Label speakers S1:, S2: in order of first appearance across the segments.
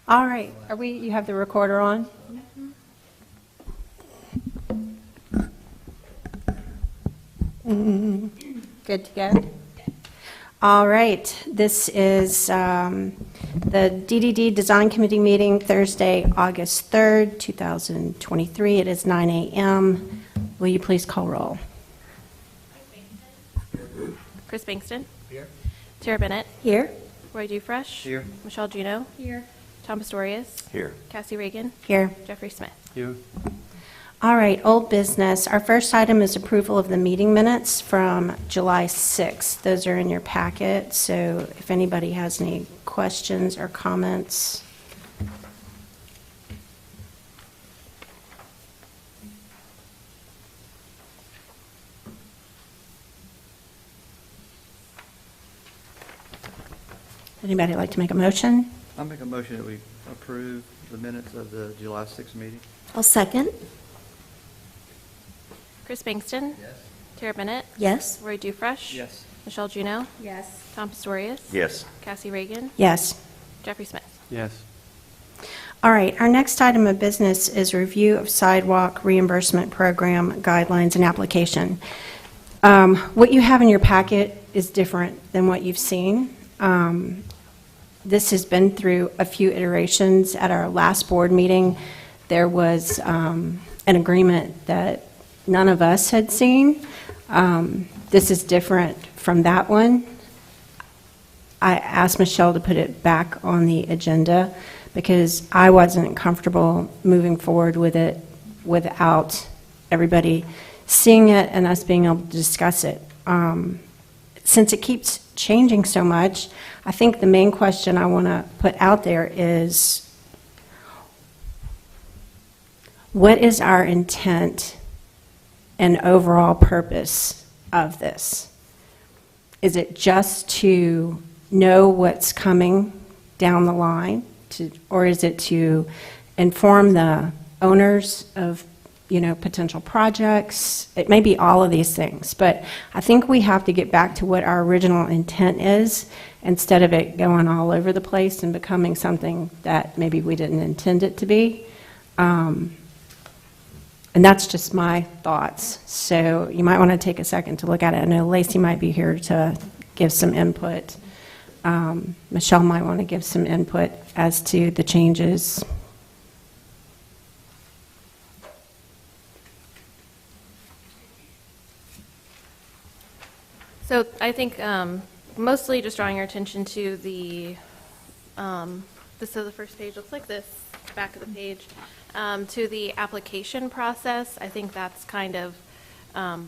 S1: All right, you have the recorder on? Good to go? All right, this is the DDD Design Committee meeting Thursday, August 3rd, 2023. It is 9 a.m. Will you please call roll?
S2: Chris Bankston.
S3: Here.
S2: Tara Bennett.
S1: Here.
S2: Roy Dufresh.
S3: Here.
S2: Michelle Juneau. Here. Tom Pastorius.
S3: Here.
S2: Cassie Reagan.
S1: Here.
S2: Jeffrey Smith.
S3: Here.
S1: All right, old business. Our first item is approval of the meeting minutes from July 6th. Those are in your packet, so if anybody has any questions or comments. Anybody like to make a motion?
S3: I'll make a motion that we approve the minutes of the July 6th meeting.
S4: I'll second.
S2: Chris Bankston.
S3: Yes.
S2: Tara Bennett.
S4: Yes.
S2: Roy Dufresh.
S3: Yes.
S2: Michelle Juneau.
S4: Yes.
S2: Tom Pastorius.
S3: Yes.
S2: Cassie Reagan.
S1: Yes.
S2: Jeffrey Smith.
S3: Yes.
S1: All right, our next item of business is review of sidewalk reimbursement program guidelines and application. What you have in your packet is different than what you've seen. This has been through a few iterations. At our last board meeting, there was an agreement that none of us had seen. This is different from that one. I asked Michelle to put it back on the agenda because I wasn't comfortable moving forward with it without everybody seeing it and us being able to discuss it. Since it keeps changing so much, I think the main question I want to put out there is, what is our intent and overall purpose of this? Is it just to know what's coming down the line, or is it to inform the owners of potential projects? It may be all of these things, but I think we have to get back to what our original intent is instead of it going all over the place and becoming something that maybe we didn't intend it to be. And that's just my thoughts. So you might want to take a second to look at it. I know Lacey might be here to give some input. Michelle might want to give some input as to the changes.
S2: So I think mostly just drawing your attention to the, so the first page looks like this, back of the page, to the application process. I think that's kind of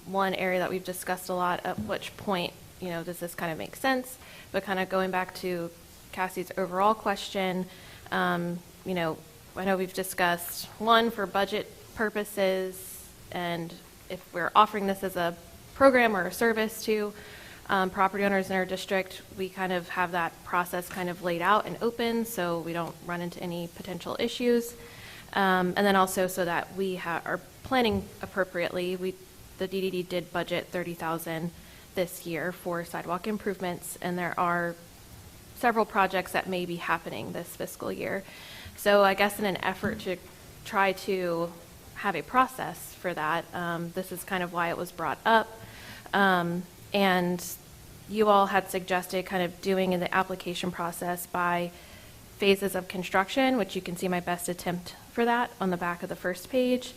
S2: one area that we've discussed a lot, at which point, does this kind of make sense? But kind of going back to Cassie's overall question, I know we've discussed one for budget purposes, and if we're offering this as a program or a service to property owners in our district, we kind of have that process kind of laid out and open so we don't run into any potential issues. And then also so that we are planning appropriately. The DDD did budget $30,000 this year for sidewalk improvements, and there are several projects that may be happening this fiscal year. So I guess in an effort to try to have a process for that, this is kind of why it was brought up. And you all had suggested kind of doing in the application process by phases of construction, which you can see my best attempt for that on the back of the first page.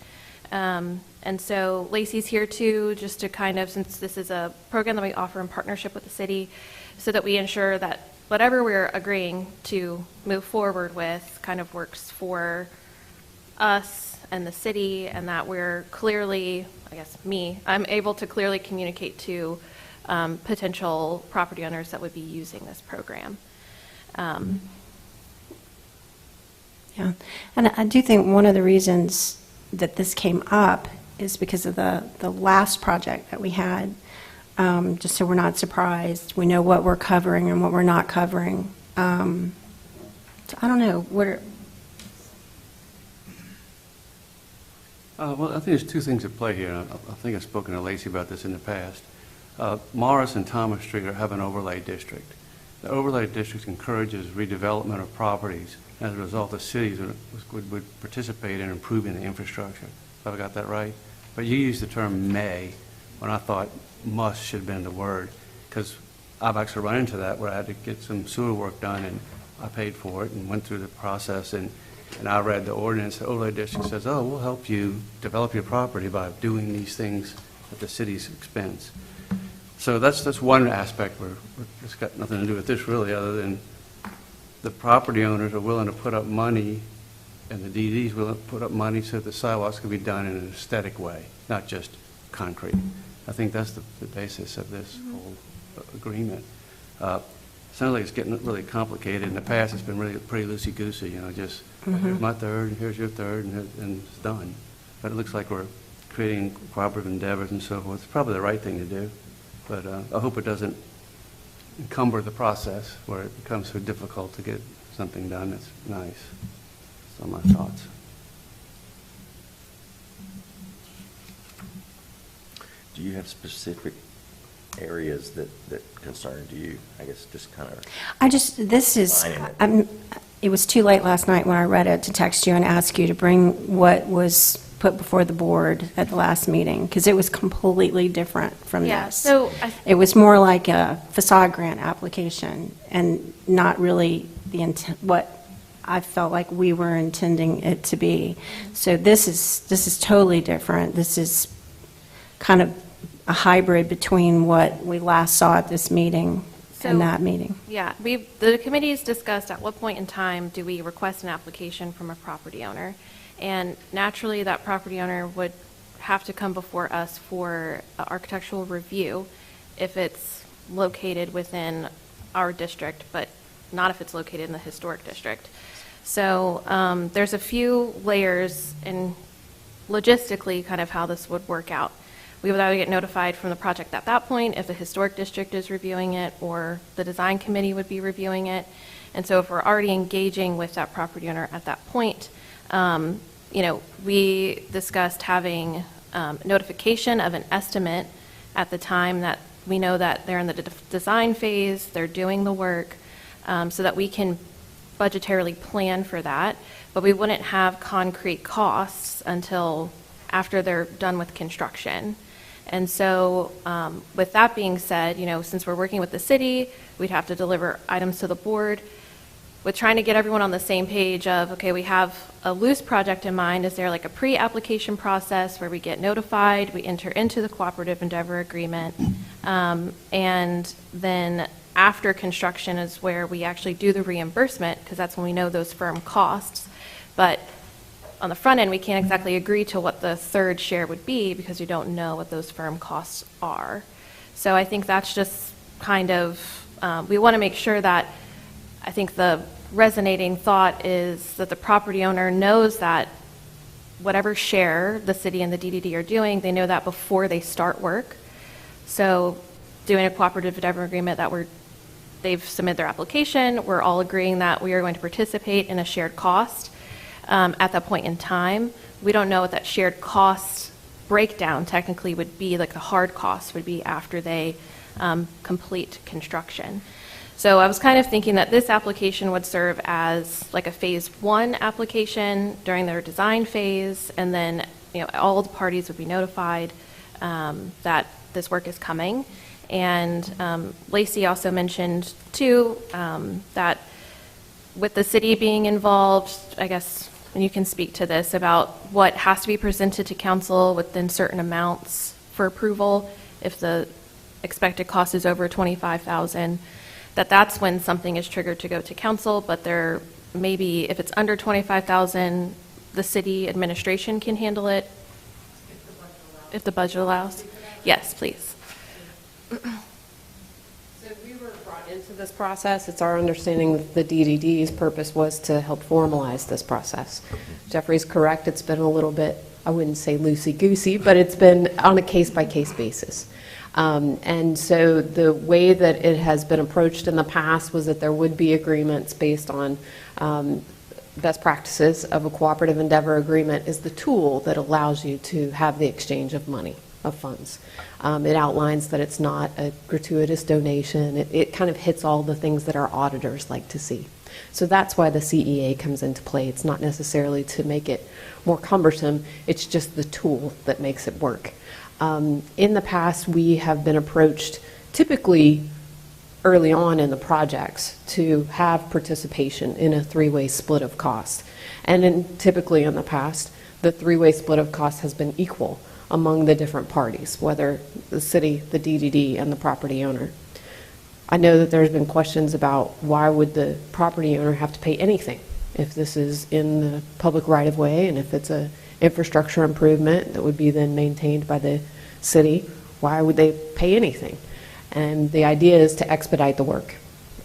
S2: And so Lacey's here too, just to kind of, since this is a program that we offer in partnership with the city, so that we ensure that whatever we're agreeing to move forward with kind of works for us and the city, and that we're clearly, I'm able to clearly communicate to potential property owners that would be using this program.
S1: Yeah, and I do think one of the reasons that this came up is because of the last project that we had, just so we're not surprised. We know what we're covering and what we're not covering. So I don't know.
S5: Well, I think there's two things at play here. I think I've spoken to Lacey about this in the past. Morris and Thomas Street have an overlay district. the overlay district encourages redevelopment of properties. As a result, the cities would participate in improving the infrastructure. Have I got that right? But you used the term may, when I thought must should have been the word, because I've actually run into that where I had to get some sewer work done, and I paid for it and went through the process, and I read the ordinance. The overlay district says, oh, we'll help you develop your property by doing these things at the city's expense. So that's one aspect where it's got nothing to do with this really, other than the property owners are willing to put up money, and the DDs will put up money so that the sidewalks can be done in an aesthetic way, not just concrete. I think that's the basis of this whole agreement. Sounds like it's getting really complicated. In the past, it's been really pretty loosey-goosey, just here's my third, and here's your third, and it's done. But it looks like we're creating cooperative endeavors and so forth. It's probably the right thing to do, but I hope it doesn't encumber the process where it becomes so difficult to get something done that's nice. So my thoughts.
S4: Do you have specific areas that concerned you? I guess just kind of.
S1: It was too late last night when I read it to text you and ask you to bring what was put before the board at the last meeting, because it was completely different from
S2: Yeah,
S1: this.
S2: so
S1: It was more like a facade grant application and not really the intent, what I felt like we were intending it to be. So this is totally different. This is kind of a hybrid between what we last saw at this meeting and that meeting.
S2: Yeah, the committee's discussed at what point in time do we request an application from a property owner? And naturally, that property owner would have to come before us for architectural review if it's located within our district, but not if it's located in the historic district. So there's a few layers in logistically kind of how this would work out. We would either get notified from the project at that point if the historic district is reviewing it, or the design committee would be reviewing it. And so if we're already engaging with that property owner at that point, we discussed having notification of an estimate at the time that we know that they're in the design phase, they're doing the work, so that we can budgetarily plan for that. But we wouldn't have concrete costs until after they're done with construction. And so with that being said, since we're working with the city, we'd have to deliver items to the board. With trying to get everyone on the same page of, okay, we have a loose project in mind. Is there like a pre-application process where we get notified, we enter into the cooperative endeavor agreement, and then after construction is where we actually do the reimbursement, because that's when we know those firm costs. But on the front end, we can't exactly agree to what the third share would be because we don't know what those firm costs are. So I think that's just kind of, we want to make sure that, I think the resonating thought is that the property owner knows that whatever share the city and the DDD are doing, they know that before they start work. So doing a cooperative endeavor agreement that they've submitted their application, we're all agreeing that we are going to participate in a shared cost at that point in time. We don't know what that shared cost breakdown technically would be, like the hard cost would be after they complete construction. So I was kind of thinking that this application would serve as like a phase one application during their design phase, and then all the parties would be notified that this work is coming. And Lacey also mentioned too that with the city being involved, I guess, and you can speak to this, about what has to be presented to council within certain amounts for approval. If the expected cost is over $25,000, that's when something is triggered to go to council. But there may be, if it's under $25,000, the city administration can handle it. If the budget allows. Yes, please.
S6: So we were brought into this process. It's our understanding that the DDD's purpose was to help formalize this process. Jeffrey's correct. It's been a little bit, I wouldn't say loosey-goosey, but it's been on a case-by-case basis. And so the way that it has been approached in the past was that there would be agreements based on best practices of a cooperative endeavor agreement is the tool that allows you to have the exchange of money. of funds. It outlines that it's not a gratuitous donation. It kind of hits all the things that our auditors like to see. So that's why the CEA comes into play. It's not necessarily to make it more cumbersome, it's just the tool that makes it work. In the past, we have been approached typically early on in the projects to have participation in a three-way split of cost. And typically in the past, the three-way split of cost has been equal among the different parties, whether the city, the DDD, and the property owner. I know that there's been questions about why would the property owner have to pay anything if this is in the public right-of-way, and if it's a infrastructure improvement that would be then maintained by the city, why would they pay anything? And the idea is to expedite the work.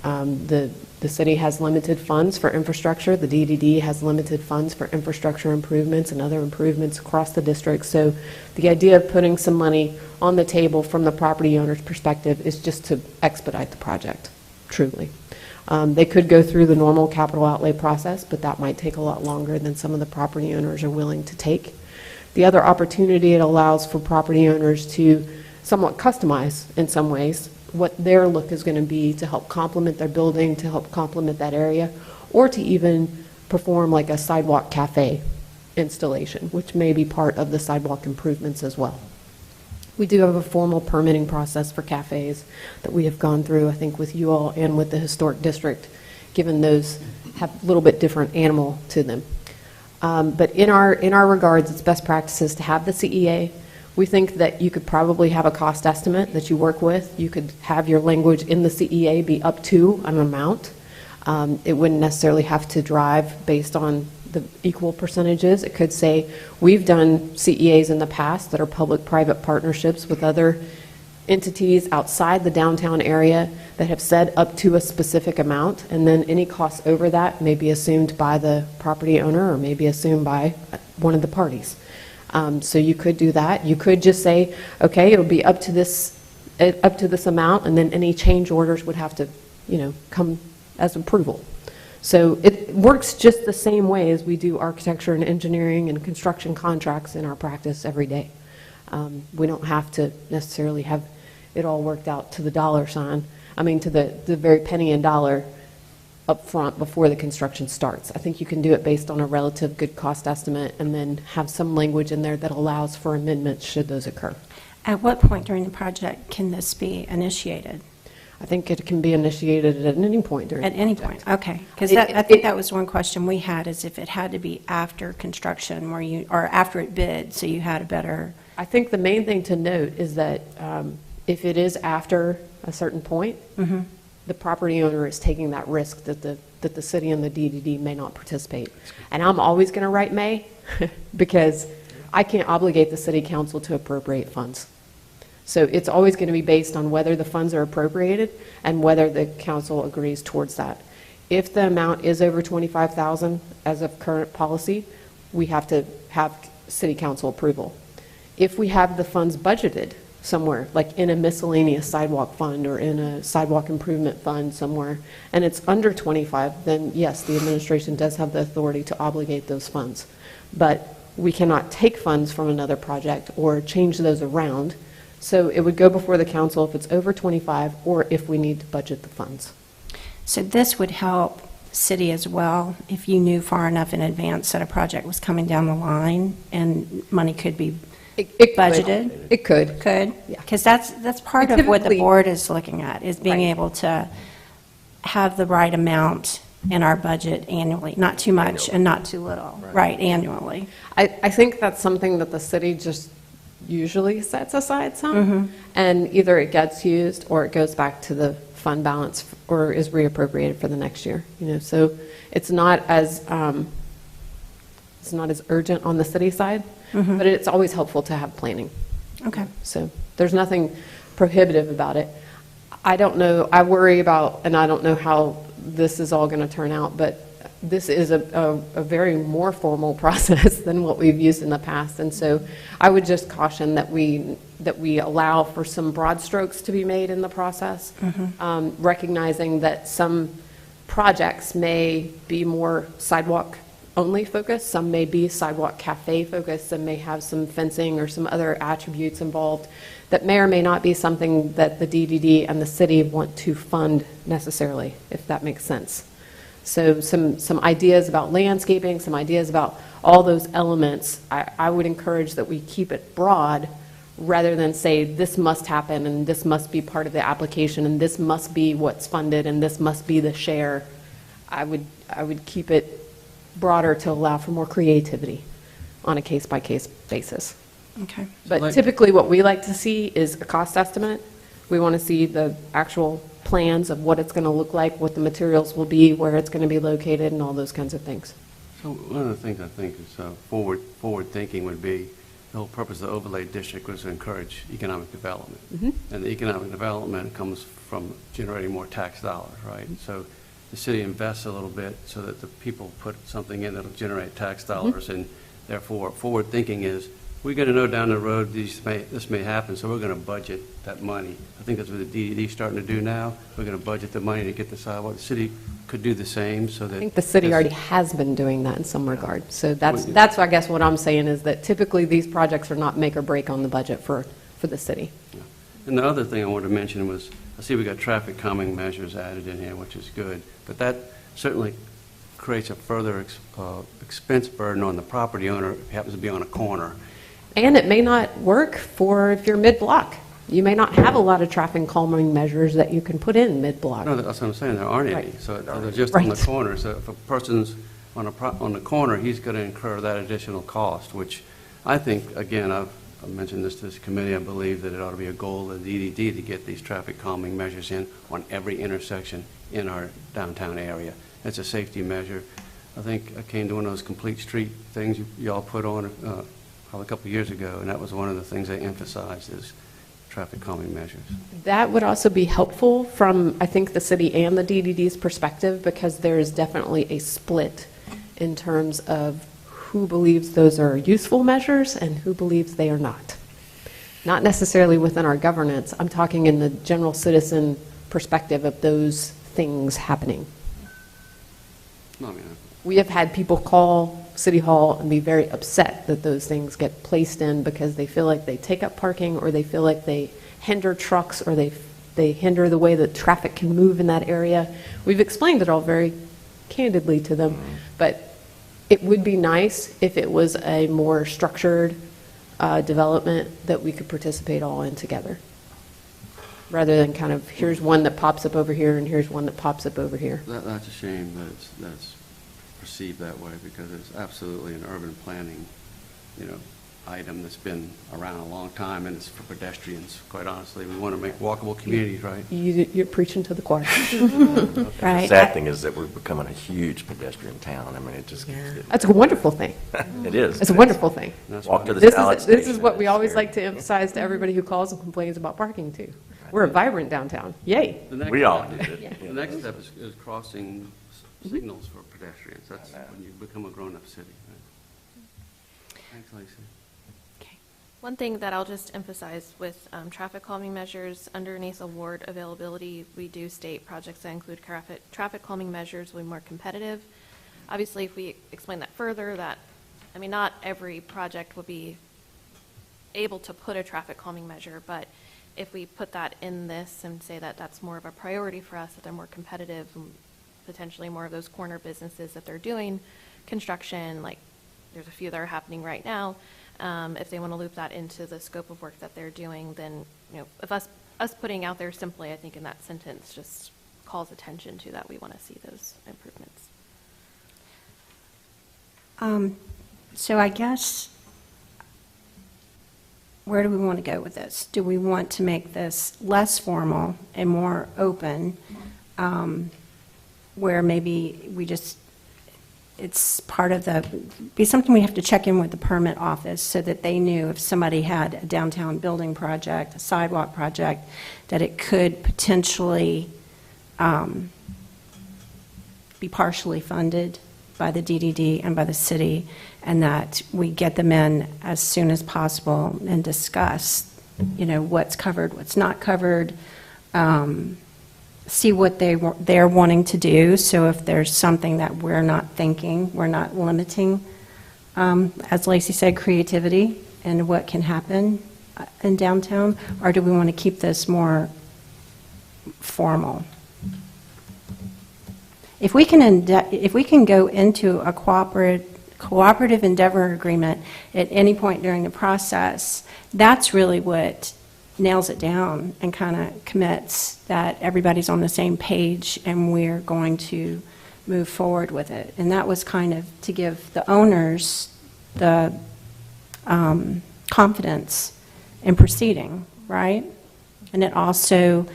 S6: The city has limited funds for infrastructure. The DDD has limited funds for infrastructure improvements and other improvements across the district. So the idea of putting some money on the table from the property owner's perspective is just to expedite the project, truly. They could go through the normal capital outlay process, but that might take a lot longer than some of the property owners are willing to take. The other opportunity it allows for property owners to somewhat customize, in some ways, what their look is going to be to help complement their building, to help complement that area, or to even perform like a sidewalk cafe installation, which may be part of the sidewalk improvements as well. We do have a formal permitting process for cafes that we have gone through, I think, with you all and with the historic district, given those have a little bit different animal to them. But in our regards, it's best practices to have the CEA. We think that you could probably have a cost estimate that you work with. You could have your language in the CEA be up to an amount. It wouldn't necessarily have to drive based on the equal percentages. It could say, we've done CEAs in the past that are public-private partnerships with other entities outside the downtown area that have said up to a specific amount, and then any costs over that may be assumed by the property owner or may be assumed by one of the parties. So you could do that. You could just say, okay, it'll be up to this amount, and then any change orders would have to, come as approval. So it works just the same way as we do architecture and engineering and construction contracts in our practice every day. We don't have to necessarily have it all worked out to the dollar sign. I mean, to the very penny and dollar up front before the construction starts. I think you can do it based on a relative good cost estimate and then have some language in there that allows for amendments should those occur.
S1: At what point during the project can this be initiated?
S6: I think it can be initiated at any point during
S1: At
S6: the
S1: any
S6: project.
S1: point, okay. Because
S6: It-
S1: I think
S6: it-
S1: that was one question we had, is if it had to be after construction or after it bid, so you had a better,
S6: I think the main thing to note is that if it is after a certain point, the property owner is taking that risk that the city and the DDD may not participate. And I'm always going to write may because I can't obligate the city council to appropriate funds. So it's always going to be based on whether the funds are appropriated and whether the council agrees towards that. If the amount is over $25,000 as of current policy, we have to have city council approval. If we have the funds budgeted somewhere, like in a miscellaneous sidewalk fund or in a sidewalk improvement fund somewhere, and it's under 25, then yes, the administration does have the authority to obligate those funds. But we cannot take funds from another project or change those around. So it would go before the council if it's over 25 or if we need to budget the funds.
S1: so this would help city as well if you knew far enough in advance that a project was coming down the line and money could be
S6: It
S1: budgeted?
S6: It could.
S1: Good?
S6: Yeah.
S1: Because that's part
S6: We
S1: of what the
S6: typically-
S1: board is looking at, is being
S6: Right.
S1: able to have the right amount in our budget annually, not too much and not too little, right, annually.
S6: I think that's something that the city just usually sets aside some, and either it gets used or it goes back to the fund balance or is reappropriated for the next year. So it's not as urgent on the city side, but it's always helpful to have planning.
S1: Okay.
S6: So there's nothing prohibitive about it. I don't know, I worry about, and I don't know how this is all going to turn out, but this is a very more formal process than what we've used in the past. And so I would just caution that we allow for some broad strokes to be made in the process, recognizing that some projects may be more sidewalk only focused. Some may be sidewalk cafe focused, some may have some fencing or some other attributes involved that may or may not be something that the DDD and the city want to fund necessarily, if that makes sense. So some ideas about landscaping, some ideas about all those elements, I would encourage that we keep it broad rather than say this must happen and this must be part of the application and this must be what's funded and this must be the share. I would keep it broader to allow for more creativity on a case-by-case basis.
S1: Okay.
S6: But typically, what we like to see is a cost estimate. We want to see the actual plans of what it's going to look like, what the materials will be, where it's going to be located, and all those kinds of things.
S5: So one of the things I think is forward thinking would be, the whole purpose of the overlay district was to encourage economic development. And the economic development comes from generating more tax dollars, right? So the city invests a little bit so that the people put something in that'll generate tax dollars, and therefore, forward thinking is, we're going to know down the road this may happen, so we're going to budget that money. I think that's what the DED is starting to do now. We're going to budget the money to get the sidewalk. The city could do the same, so that...
S6: I think the city already has been doing that in some regard. So that's I guess what I'm saying is that typically these projects are not make or break on the budget for the city.
S5: Yeah. And the other thing I wanted to mention was, I see we got traffic calming measures added in here, which is good, but that certainly creates a further expense burden on the property owner if it happens to be on a corner.
S6: And it may not work for if you're mid-block. You may not have a lot of traffic calming measures that you can put in mid-block.
S5: No, that's what I'm saying, there aren't any.
S6: Right.
S5: So they're just on the
S6: Right.
S5: corner. So if a person's on the corner, he's going to incur that additional cost, which I think, again, I've mentioned this to this committee, I believe that it ought to be a goal of the DDD to get these traffic calming measures in on every intersection in our downtown area. It's a safety measure. I think I came to one of those complete street things y'all put on probably a couple of years ago, and that was one of the things they emphasized is traffic calming measures.
S6: That would also be helpful from, I think, the city and the DDD's perspective, because there is definitely a split in terms of who believes those are useful measures and who believes they are not. Not necessarily within our governance. I'm talking in the general citizen perspective of those things happening.
S5: No, I mean,
S6: We have had people call City Hall and be very upset that those things get placed in because they feel like they take up parking, or they feel like they hinder trucks, or they hinder the way that traffic can move in that area. We've explained it all very candidly to them, but it would be nice if it was a more structured development that we could participate all in together, rather than kind of, here's one that pops up over here and here's one that pops up over here.
S5: that's a shame that it's perceived that way, because it's absolutely an urban planning, item that's been around a long time, and it's for pedestrians, quite honestly. We want to make walkable communities, right?
S6: You're preaching to the choir.
S1: Right.
S4: The sad thing is that we're becoming a huge pedestrian town. I mean, it just keeps getting...
S6: That's a wonderful thing.
S4: It is.
S6: It's a wonderful thing.
S5: That's
S4: Walk
S5: why-
S4: to the
S6: This
S4: Salad
S6: is, this is
S4: Station,
S6: what we
S4: it's
S6: always
S4: scary.
S6: like to emphasize to everybody who calls and complains about parking too. We're a vibrant downtown. Yay.
S5: The next
S4: We all
S5: step-
S4: did it.
S5: The next step is crossing signals for pedestrians. That's when you become a grown-up city. Right? Thanks, Lacey.
S2: One thing that I'll just emphasize with traffic calming measures, underneath award availability, we do state projects that include traffic calming measures will be more competitive. Obviously, if we explain that further, not every project will be able to put a traffic calming measure, but if we put that in this and say that that's more of a priority for us, that they're more competitive, and potentially more of those corner businesses that they're doing construction, like there's a few that are happening right now. If they want to loop that into the scope of work that they're doing, then, if us putting out there simply, I think in that sentence just calls attention to that we want to see those improvements.
S1: So I guess, where do we want to go with this? Do we want to make this less formal and more open, where maybe it's part of be something we have to check in with the permit office so that they knew if somebody had a downtown building project, a sidewalk project, that it could potentially be partially funded by the DDD and by the city, and that we get them in as soon as possible and discuss, what's covered, what's not covered, see what they're wanting to do. So if there's something that we're not thinking, we're not limiting, as Lacey said, creativity and what can happen in downtown, or do we want to keep this more formal? If we can go into a cooperative endeavor agreement at any point during the process, that's really what nails it down and kind of commits that everybody's on the same page and we're going to move forward with it. And that was kind of to give the owners the confidence in proceeding, right? And it also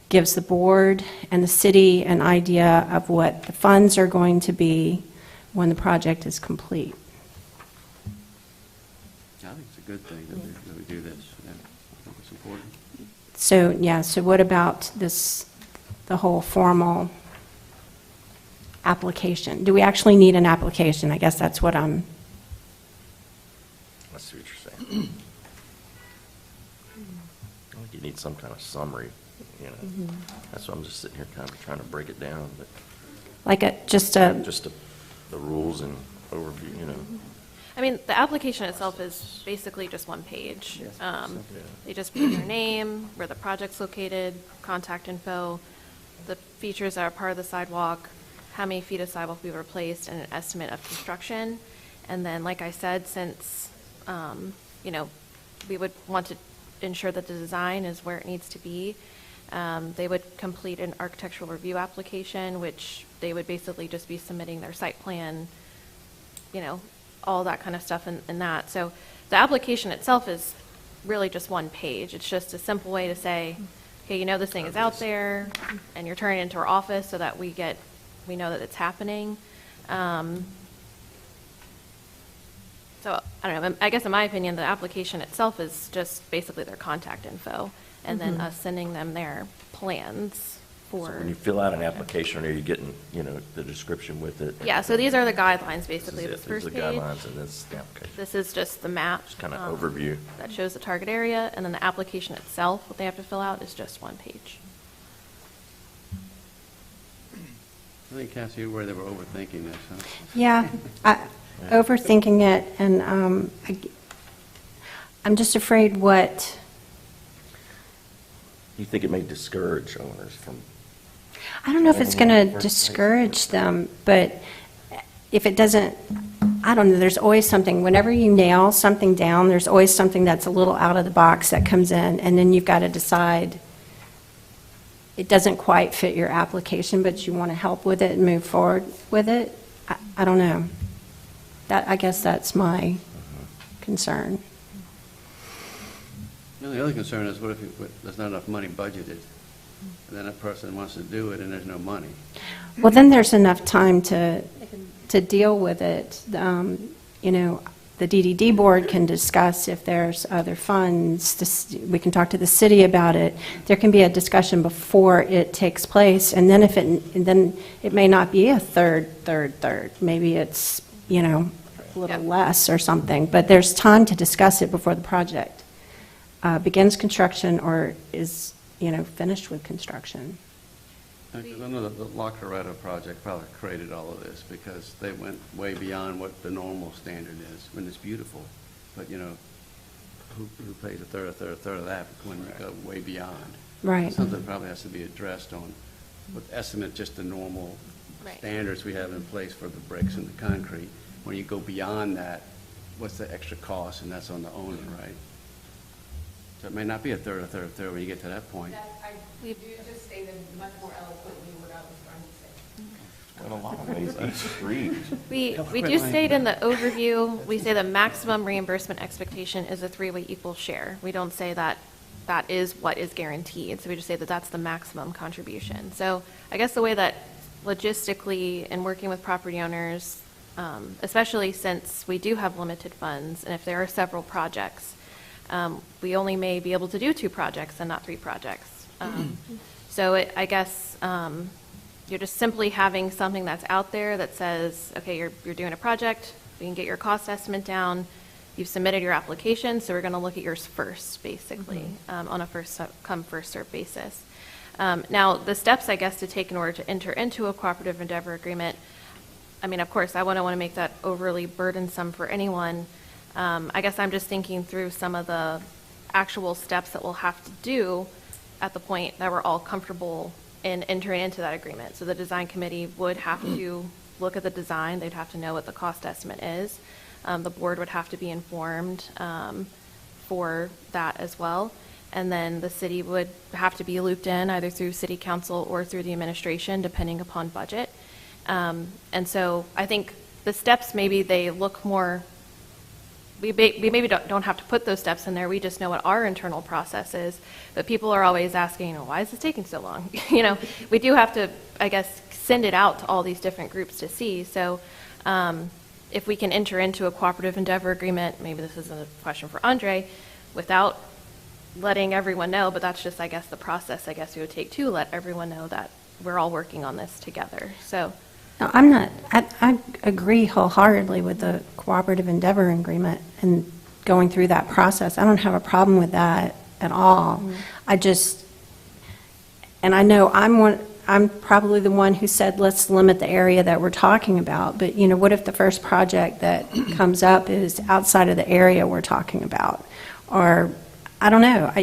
S1: gives the board and the city an idea of what the funds are going to be when the project is complete.
S5: I think it's a good thing that we do this. Yeah, I think it's important.
S1: So, yeah, so what about this, the whole formal application? Do we actually need an application? I guess that's what I'm,
S4: I see what you're saying. I think you need some kind of summary, you know. That's why I'm just sitting here kind of trying to break it down, but
S1: like just
S4: the rules and overview, you know.
S2: I mean, the application itself is basically just one page. They just put your name, where the project's located, contact info, the features that are part of the sidewalk, how many feet of sidewalk we replaced, and an estimate of construction. And then, like I said, since, you know, we would want to ensure that the design is where it needs to be, they would complete an architectural review application, which they would basically just be submitting their site plan, you know, all that kind of stuff in that. So the application itself is really just one page. It's just a simple way to say, okay, you know this thing is out there, and you're turning it into our office so that we know that it's happening. So, I don't know, I guess in my opinion, the application itself is just basically their contact info, and then us sending them their plans for.
S4: So when you fill out an application, are you getting, you know, the description with it?
S2: Yeah, so these are the guidelines, basically, this
S4: These
S2: first
S4: are the
S2: page.
S4: guidelines, and this is the application.
S2: This is just the map.
S4: Just kind of overview.
S2: That shows the target area, and then the application itself, what they have to fill out, is just one page.
S5: I think, Cassie, where they were overthinking this, huh?
S1: yeah, overthinking it, and I'm just afraid what,
S4: You think it may discourage owners from,
S1: I don't know if it's going to discourage them, but if it doesn't, I don't know, there's always something, whenever you nail something down, there's always something that's a little out of the box that comes in, and then you've got to decide it doesn't quite fit your application, but you want to help with it and move forward with it. I don't know. I guess that's my concern.
S5: You know, the other concern is what if there's not enough money budgeted, and then that person wants to do it and there's no money?
S1: Well, then there's enough time to deal with it. You know, the DDD board can discuss if there's other funds. We can talk to the city about it. There can be a discussion before it takes place, and then then it may not be a third. Maybe it's, you know, a little less or something. But there's time to discuss it before the project begins construction or is, you know, finished with construction.
S5: Because I know that the La Coretta project probably created all of this because they went way beyond what the normal standard is. I mean, it's beautiful, but, you know, who pays a third of that when you go way beyond?
S1: Right.
S5: Something probably has to be addressed on, with estimate just the normal
S2: Right.
S5: standards we have in place for the bricks and the concrete. When you go beyond that, what's the extra cost? And that's on the owner, right? So it may not be a third when you get to that point.
S6: You just stated much more eloquently what I was trying to say.
S4: in a lot of ways, these streets.
S2: We do state in the overview, we say the maximum reimbursement expectation is a three-way equal share. We don't say that that is what is guaranteed, so we just say that that's the maximum contribution. So I guess the way that logistically and working with property owners, especially since we do have limited funds, and if there are several projects, we only may be able to do 2 projects and not 3 projects. So I guess you're just simply having something that's out there that says, okay, you're doing a project, we can get your cost estimate down, you've submitted your application, so we're going to look at yours first, basically, on a first come, first served basis. Now, the steps, I guess, to take in order to enter into a cooperative endeavor agreement, I mean, of course, I wouldn't want to make that overly burdensome for anyone. I guess I'm just thinking through some of the actual steps that we'll have to do at the point that we're all comfortable in entering into that agreement. So the design committee would have to look at the design, they'd have to know what the cost estimate is. The board would have to be informed for that as well. And then the city would have to be looped in either through city council or through the administration, depending upon budget. And so I think the steps, maybe they look more, we maybe don't have to put those steps in there. We just know what our internal process is. But people are always asking, why is this taking so long? We do have to, I guess, send it out to all these different groups to see. So if we can enter into a cooperative endeavor agreement, maybe this is a question for Andre, without letting everyone know, but that's just, I guess, the process, I guess, we would take to let everyone know that we're all working on this together. So.
S1: No, I agree wholeheartedly with the cooperative endeavor agreement and going through that process. I don't have a problem with that at all.
S2: Mm-hmm.
S1: And I know I'm probably the one who said, let's limit the area that we're talking about. But, what if the first project that comes up is outside of the area we're talking about? Or, I don't know.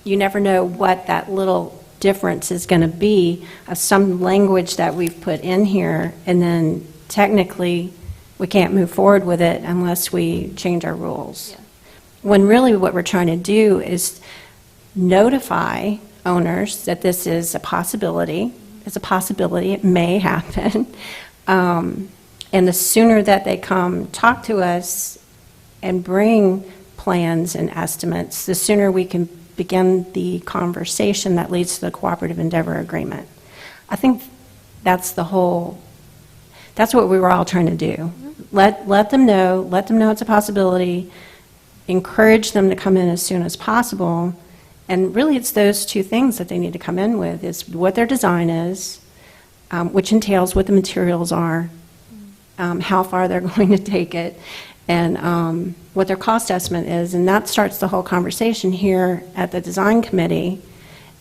S1: You never know what that little difference is going to be of some language that we've put in here, and then technically we can't move forward with it unless we change our rules.
S2: Yeah.
S1: When really what we're trying to do is notify owners that this is a possibility. It's a possibility. It may happen. And the sooner that they come talk to us and bring plans and estimates, the sooner we can begin the conversation that leads to the cooperative endeavor agreement. I think that's what we were all trying to do.
S2: Mm-hmm.
S1: Let them know it's a possibility, encourage them to come in as soon as possible, and really it's those two things that they need to come in with, is what their design is, which entails what the materials are, how far they're going to take it, and what their cost estimate is, and that starts the whole conversation here at the design committee.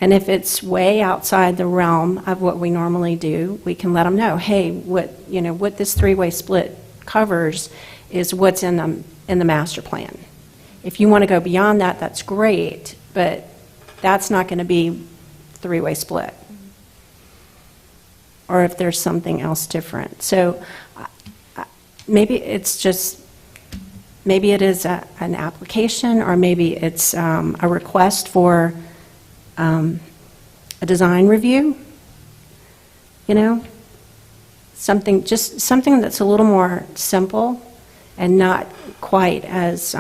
S1: And if it's way outside the realm of what we normally do, we can let them know, hey, what this three-way split covers is what's in the master plan. If you want to go beyond that, that's great, but that's not going to be three-way split. Or if there's something else different. So maybe it is an application, or maybe it's a request for a design review, something that's a little more simple and not quite as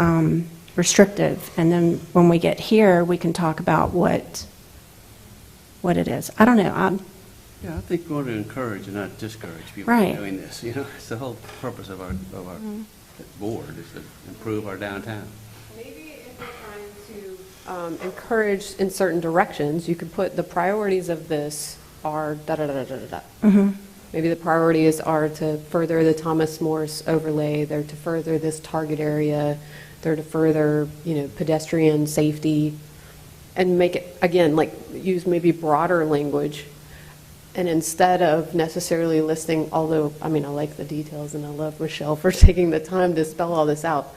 S1: restrictive. And then when we get here, we can talk about what it is. I don't know.
S5: Yeah, I think we want to encourage and not discourage people
S1: Right.
S5: from doing this. It's the whole purpose of our board is to improve our downtown.
S6: Maybe if we're trying to encourage in certain directions, you could put the priorities of this are da-da-da-da-da-da.
S1: Mm-hmm.
S6: Maybe the priorities are to further the Thomas Morse overlay, they're to further this target area, they're to further, pedestrian safety, and make it, again, use maybe broader language. And instead of necessarily listing, although, I like the details and I love Michelle for taking the time to spell all this out,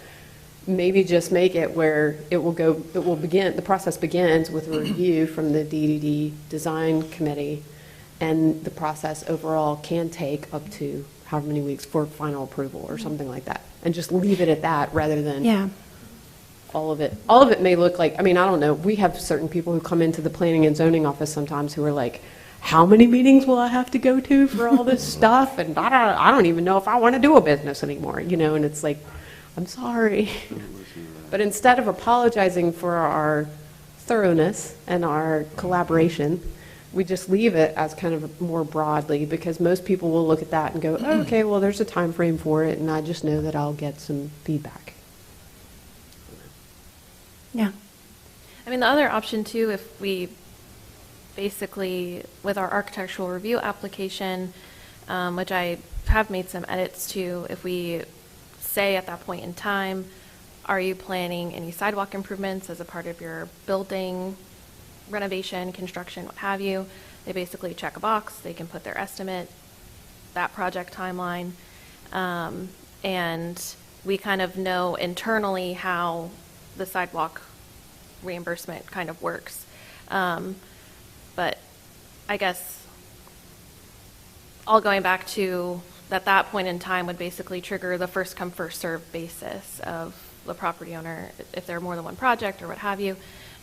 S6: maybe just make it where the process begins with a review from the DDD design committee, and the process overall can take up to however many weeks for final approval or something like that. And just leave it at that rather than
S1: Yeah.
S6: all of it. All of it may look like, I don't know, we have certain people who come into the planning and zoning office sometimes who are like, how many meetings will I have to go to for all this stuff? And I don't even know if I want to do a business anymore, and it's like, I'm sorry. But instead of apologizing for our thoroughness and our collaboration, we just leave it as kind of more broadly, because most people will look at that and go, oh, okay, well, there's a time frame for it, and I just know that I'll get some feedback.
S1: Yeah.
S2: The other option too, if we basically, with our architectural review application, which I have made some edits to, if we say at that point in time, are you planning any sidewalk improvements as a part of your building renovation, construction, what have you. They basically check a box, they can put their estimate, that project timeline, and we kind of know internally how the sidewalk reimbursement kind of works. But I guess all going back to that point in time would basically trigger the first come, first served basis of the property owner, if there are more than one project or what have you,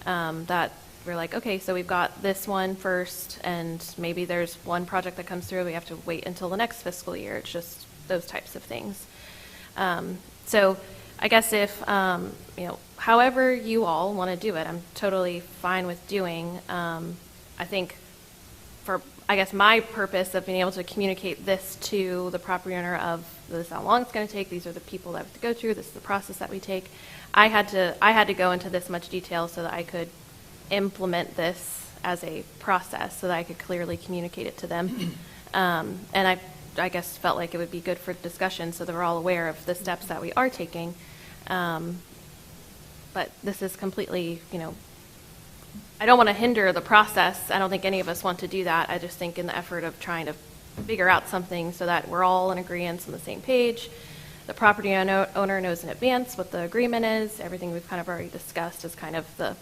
S2: that we're like, okay, so we've got this one first, and maybe there's one project that comes through, we have to wait until the next fiscal year. It's just those types of things. So I guess if, however you all want to do it, I'm totally fine with doing. I think for, I guess, my purpose of being able to communicate this to the property owner of this is how long it's going to take, these are the people that we have to go through, this is the process that we take. I had to go into this much detail so that I could implement this as a process so that I could clearly communicate it to them. And I guess felt like it would be good for discussion so that we're all aware of the steps that we are taking. But this is completely, I don't want to hinder the process. I don't think any of us want to do that. I just think in the effort of trying to figure out something so that we're all in agreement on the same page, the property owner knows in advance what the agreement is, everything we've kind of already discussed is kind of the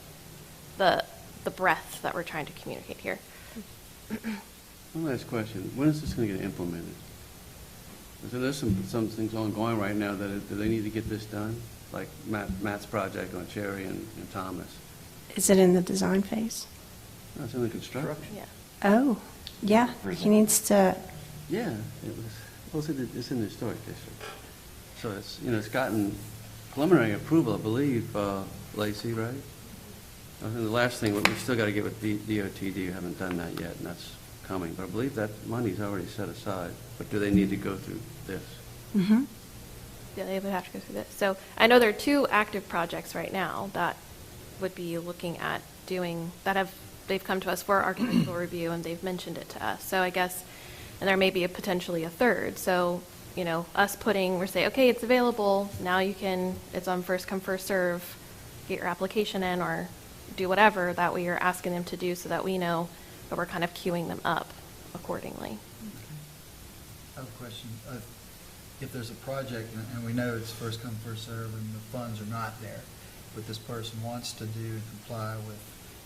S2: breadth that we're trying to communicate here.
S5: One last question. When is this going to get implemented? So there's some things ongoing right now that do they need to get this done? Like Matt's project on Cherry and Thomas.
S1: Is it in the design phase?
S5: No, it's in the construction.
S2: Yeah.
S1: Oh, yeah, he needs to,
S5: Yeah, it's in the historic district. So it's gotten preliminary approval, I believe, Lacey, right? I think the last thing, we still got to get with DOTD, you haven't done that yet, and that's coming. But I believe that money's already set aside. But do they need to go through this?
S1: mm-hmm.
S2: Yeah, they would have to go through this. So I know there are 2 active projects right now that would be looking at doing, they've come to us for architectural review and they've mentioned it to us. So I guess, and there may be potentially a third. So, us we're saying, okay, it's available, now it's on first come, first serve, get your application in or do whatever that we are asking them to do so that we know that we're kind of queuing them up accordingly.
S3: I have a question. If there's a project and we know it's first come, first serve and the funds are not there, but this person wants to do and comply with,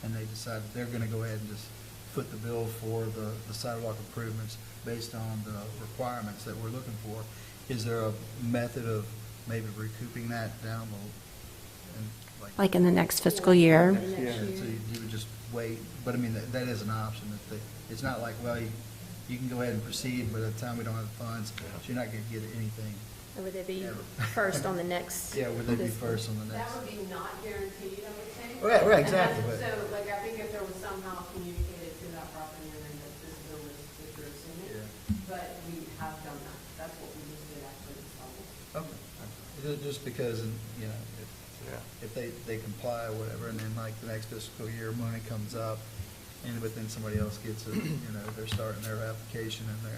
S3: and they decide that they're going to go ahead and just foot the bill for the sidewalk improvements based on the requirements that we're looking for, is there a method of maybe recouping that down the,
S1: like in the next fiscal year.
S3: Yeah, so you would just wait, but I mean, that is an option. It's not like, well, you can go ahead and proceed, but at the time we don't have the funds, so you're not going to get anything.
S7: Or would they be
S3: ever.
S7: first on the next?
S3: Yeah, would they be first on the
S8: That
S3: next?
S8: would be not guaranteed, I would say.
S3: Right, exactly.
S8: And so, like, I think if there was somehow communicated to that property owner that this bill is addressing it, but we have done that. That's what we just did actually this summer.
S3: Okay. Just because, if they comply or whatever, and then like the next fiscal year, money comes up, but then somebody else gets it, they're starting their application and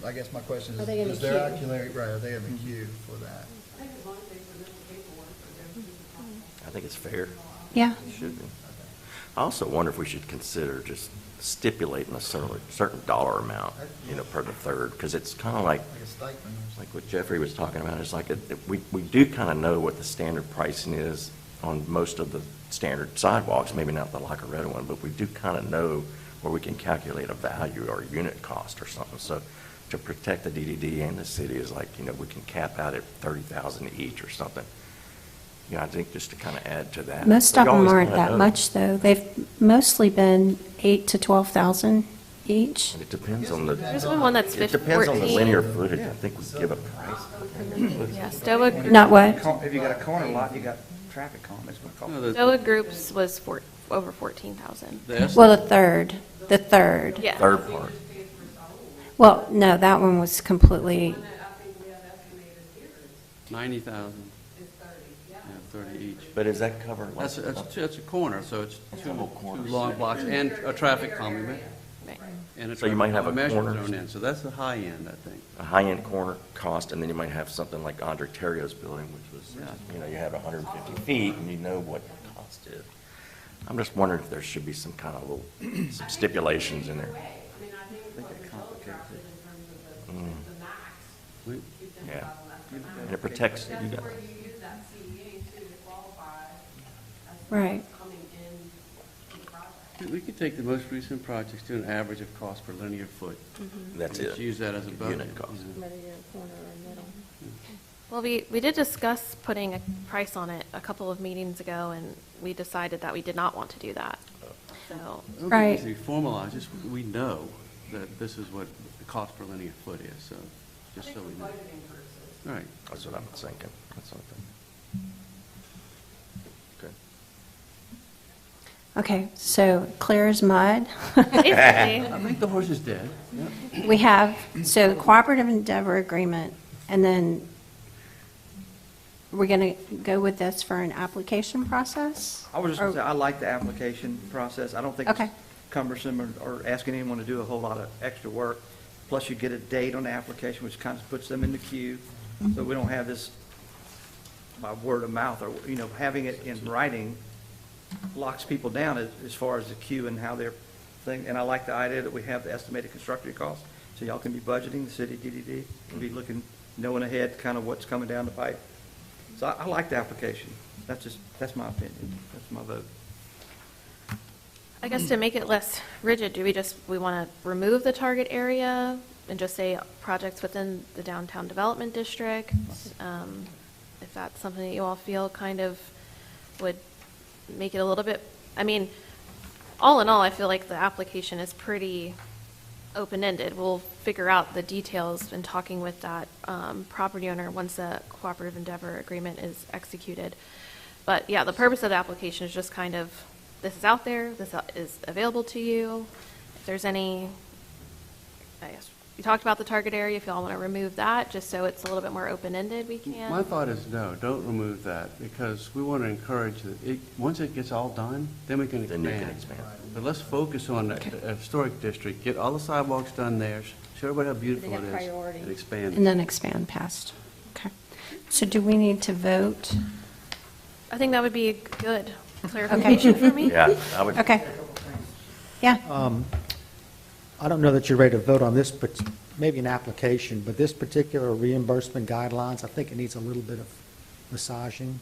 S3: I guess my question
S7: Are they in
S3: is
S7: the
S3: there
S7: queue?
S3: right, are they in the queue for that?
S8: I think as long as they submit the paperwork or go through the process.
S4: I think it's fair.
S1: Yeah.
S4: It should be. I also wonder if we should consider just stipulating a certain dollar amount, per the third, because it's kind of like
S3: Like a stipend or something?
S4: like what Jeffrey was talking about. It's like we do kind of know what the standard pricing is on most of the standard sidewalks, maybe not the Lackaretto one, but we do kind of know where we can calculate a value or a unit cost or something. So to protect the DDD and the city is like, we can cap out at $30,000 each or something. I think just to kind of add to that.
S1: Most
S4: We
S1: of them
S4: always
S1: aren't
S4: kinda
S1: that
S4: know.
S1: much, though. They've mostly been 8,000 to 12,000 each.
S4: And it depends on the.
S2: There's one that's
S4: It depends on the
S2: 14.
S4: linear footage. I think we give a price.
S2: Yeah, Stoa
S1: Not what?
S9: If you got a corner lot, you got traffic calm, it's going to cost.
S5: No,
S2: Stoa Groups was over 14,000.
S1: Well, the third.
S2: Yeah.
S4: Third part.
S1: Well, no, that one was completely,
S8: One that I think we have estimated here is
S5: 90,000,
S8: 30, yeah.
S5: 30 each.
S4: But does that cover? like,
S5: That's a corner, so it's two
S4: corners.
S5: long blocks and a traffic calming,
S2: Right.
S5: and a
S4: So you might have a
S5: measure
S4: corner.
S5: thrown in. So that's the high end, I think.
S4: A high-end corner cost, and then you might have something like Andre Terrio's building, which was,
S5: Yeah.
S4: you have 150 feet, and you know what the cost is. I'm just wondering if there should be some kind of little, some stipulations in there.
S8: I mean, I think what
S9: it
S8: Michelle
S9: complicates
S8: drafted
S9: it.
S8: in terms of the max,
S5: We-
S8: keep them
S4: Yeah.
S8: above less.
S4: And it protects, you
S8: That's
S4: got,
S8: where you use that CEA too to qualify as
S1: Right.
S8: coming in to the project.
S5: We could take the most recent projects, do an average of cost per linear foot.
S4: that's
S5: and just
S4: it.
S5: use that as a bucket.
S4: Unit cost.
S5: you know.
S7: Whether you're a corner or middle.
S2: Well, we did discuss putting a price on it a couple of meetings ago, and we decided that we did not want to do that. So,
S5: I don't think it
S1: Right.
S5: needs to be formalized, just we know that this is what the cost per linear foot is, so, just so we know.
S8: Budgeting purposes.
S5: All right.
S4: That's what I'm thinking. That's what I'm thinking. Okay.
S1: Okay, so clear as mud.
S2: basically,
S5: I think the horse is dead. Yeah.
S1: We have, so the cooperative endeavor agreement, and then we're going to go with this for an application process?
S9: I was just going to say,
S1: Or-
S9: I like the application process. I don't think it's
S1: Okay.
S9: cumbersome or asking anyone to do a whole lot of extra work. Plus, you get a date on the application, which kind of puts them in the queue. So we don't have this by word of mouth, or, you know, having it in writing locks people down as far as the queue and how they're thing. And I like the idea that we have the estimated construction costs, so y'all can be budgeting, the city DDD can be looking, knowing ahead kind of what's coming down the pipe. So I like the application. That's my opinion. That's my vote.
S2: I guess to make it less rigid, we want to remove the target area and just say projects within the downtown development district? If that's something that you all feel kind of would make it a little bit, I mean, all in all, I feel like the application is pretty open-ended. We'll figure out the details in talking with that property owner once the cooperative endeavor agreement is executed. But yeah, the purpose of the application is just kind of, this is out there, this is available to you. If there's any, I guess, we talked about the target area, if y'all want to remove that, just so it's a little bit more open-ended, we can.
S5: My thought is no, don't remove that, because we want to encourage that once it gets all done, then we can
S4: Then
S5: expand.
S4: you can expand.
S5: But let's focus on the historic district, get all the sidewalks done there, show everybody how beautiful
S7: They
S5: it
S7: have
S5: is.
S7: priority.
S5: And expand
S1: And
S5: it.
S1: then expand past. Okay. So do we need to vote?
S2: I think that would be a good clarification for me.
S4: Yeah, I would.
S1: Okay. Yeah,
S10: I don't know that you're ready to vote on this, but maybe an application, but this particular reimbursement guidelines, I think it needs a little bit of massaging.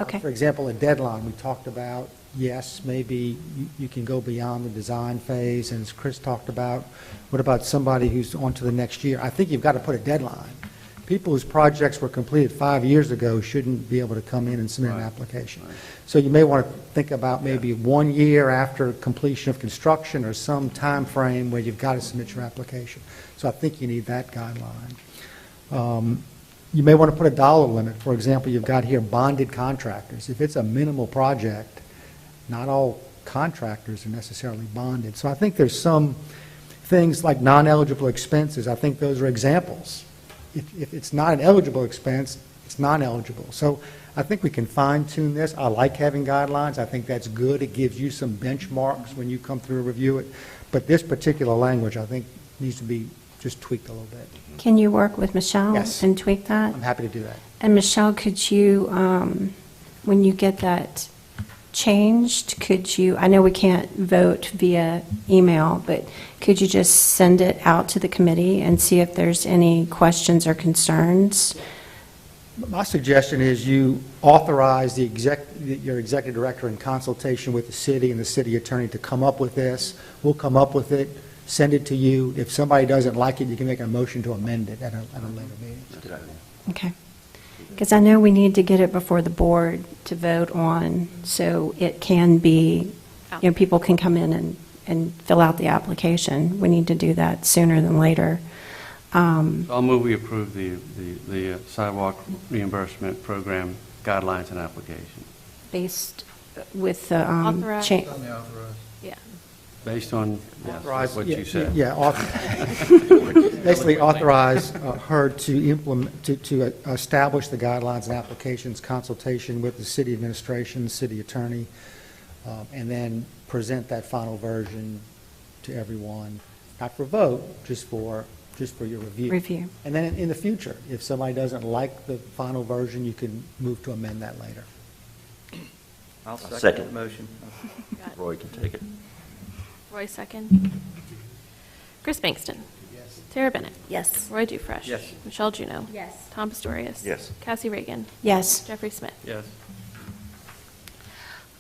S1: okay.
S10: For example, a deadline we talked about, yes, maybe you can go beyond the design phase, and as Chris talked about, what about somebody who's on to the next year? I think you've got to put a deadline. People whose projects were completed 5 years ago shouldn't be able to come in and submit an
S5: Right.
S10: application.
S5: Right.
S10: So you may want to think about maybe 1 year after completion of construction or some time frame where you've got to submit your application. So I think you need that guideline. You may want to put a dollar limit. For example, you've got here bonded contractors. If it's a minimal project, not all contractors are necessarily bonded. So I think there's some things like non-eligible expenses. I think those are examples. If it's not an eligible expense, it's non-eligible. So I think we can fine-tune this. I like having guidelines. I think that's good. It gives you some benchmarks when you come through and review it. But this particular language, I think, needs to be just tweaked a little bit.
S1: Can you work with Michelle
S10: Yes.
S1: and tweak that?
S10: I'm happy to do that.
S1: And Michelle, could you, when you get that changed, could you, I know we can't vote via email, but could you just send it out to the committee and see if there's any questions or concerns?
S10: My suggestion is you authorize your executive director in consultation with the city and the city attorney to come up with this. We'll come up with it, send it to you. If somebody doesn't like it, you can make a motion to amend it at a later meeting.
S1: Okay. Because I know we need to get it before the board to vote on, so it can be, people can come in and fill out the application. We need to do that sooner than later.
S5: I'll move we approve the sidewalk reimbursement program guidelines and application,
S1: Based with the
S2: Authorize.
S1: change.
S3: Let me authorize.
S2: Yeah.
S5: based on
S10: Authorize-
S5: what
S10: yeah,
S5: you said.
S10: Yeah, basically authorize her to implement, to establish the guidelines and applications, consultation with the city administration, city attorney, and then present that final version to everyone, not for vote, just for your review.
S1: Review.
S10: And then in the future, if somebody doesn't like the final version, you can move to amend that later.
S9: I'll second
S4: second.
S9: that motion.
S4: Roy can take it.
S2: Roy, second. Chris Bankston.
S3: Yes.
S2: Tara Bennett.
S7: Yes.
S2: Roy Dufresh.
S9: Yes.
S2: Michelle Juneau.
S7: Yes.
S2: Tom Pastorius.
S4: Yes.
S2: Cassie Reagan.
S1: Yes.
S2: Jeffrey Smith.
S5: Yes.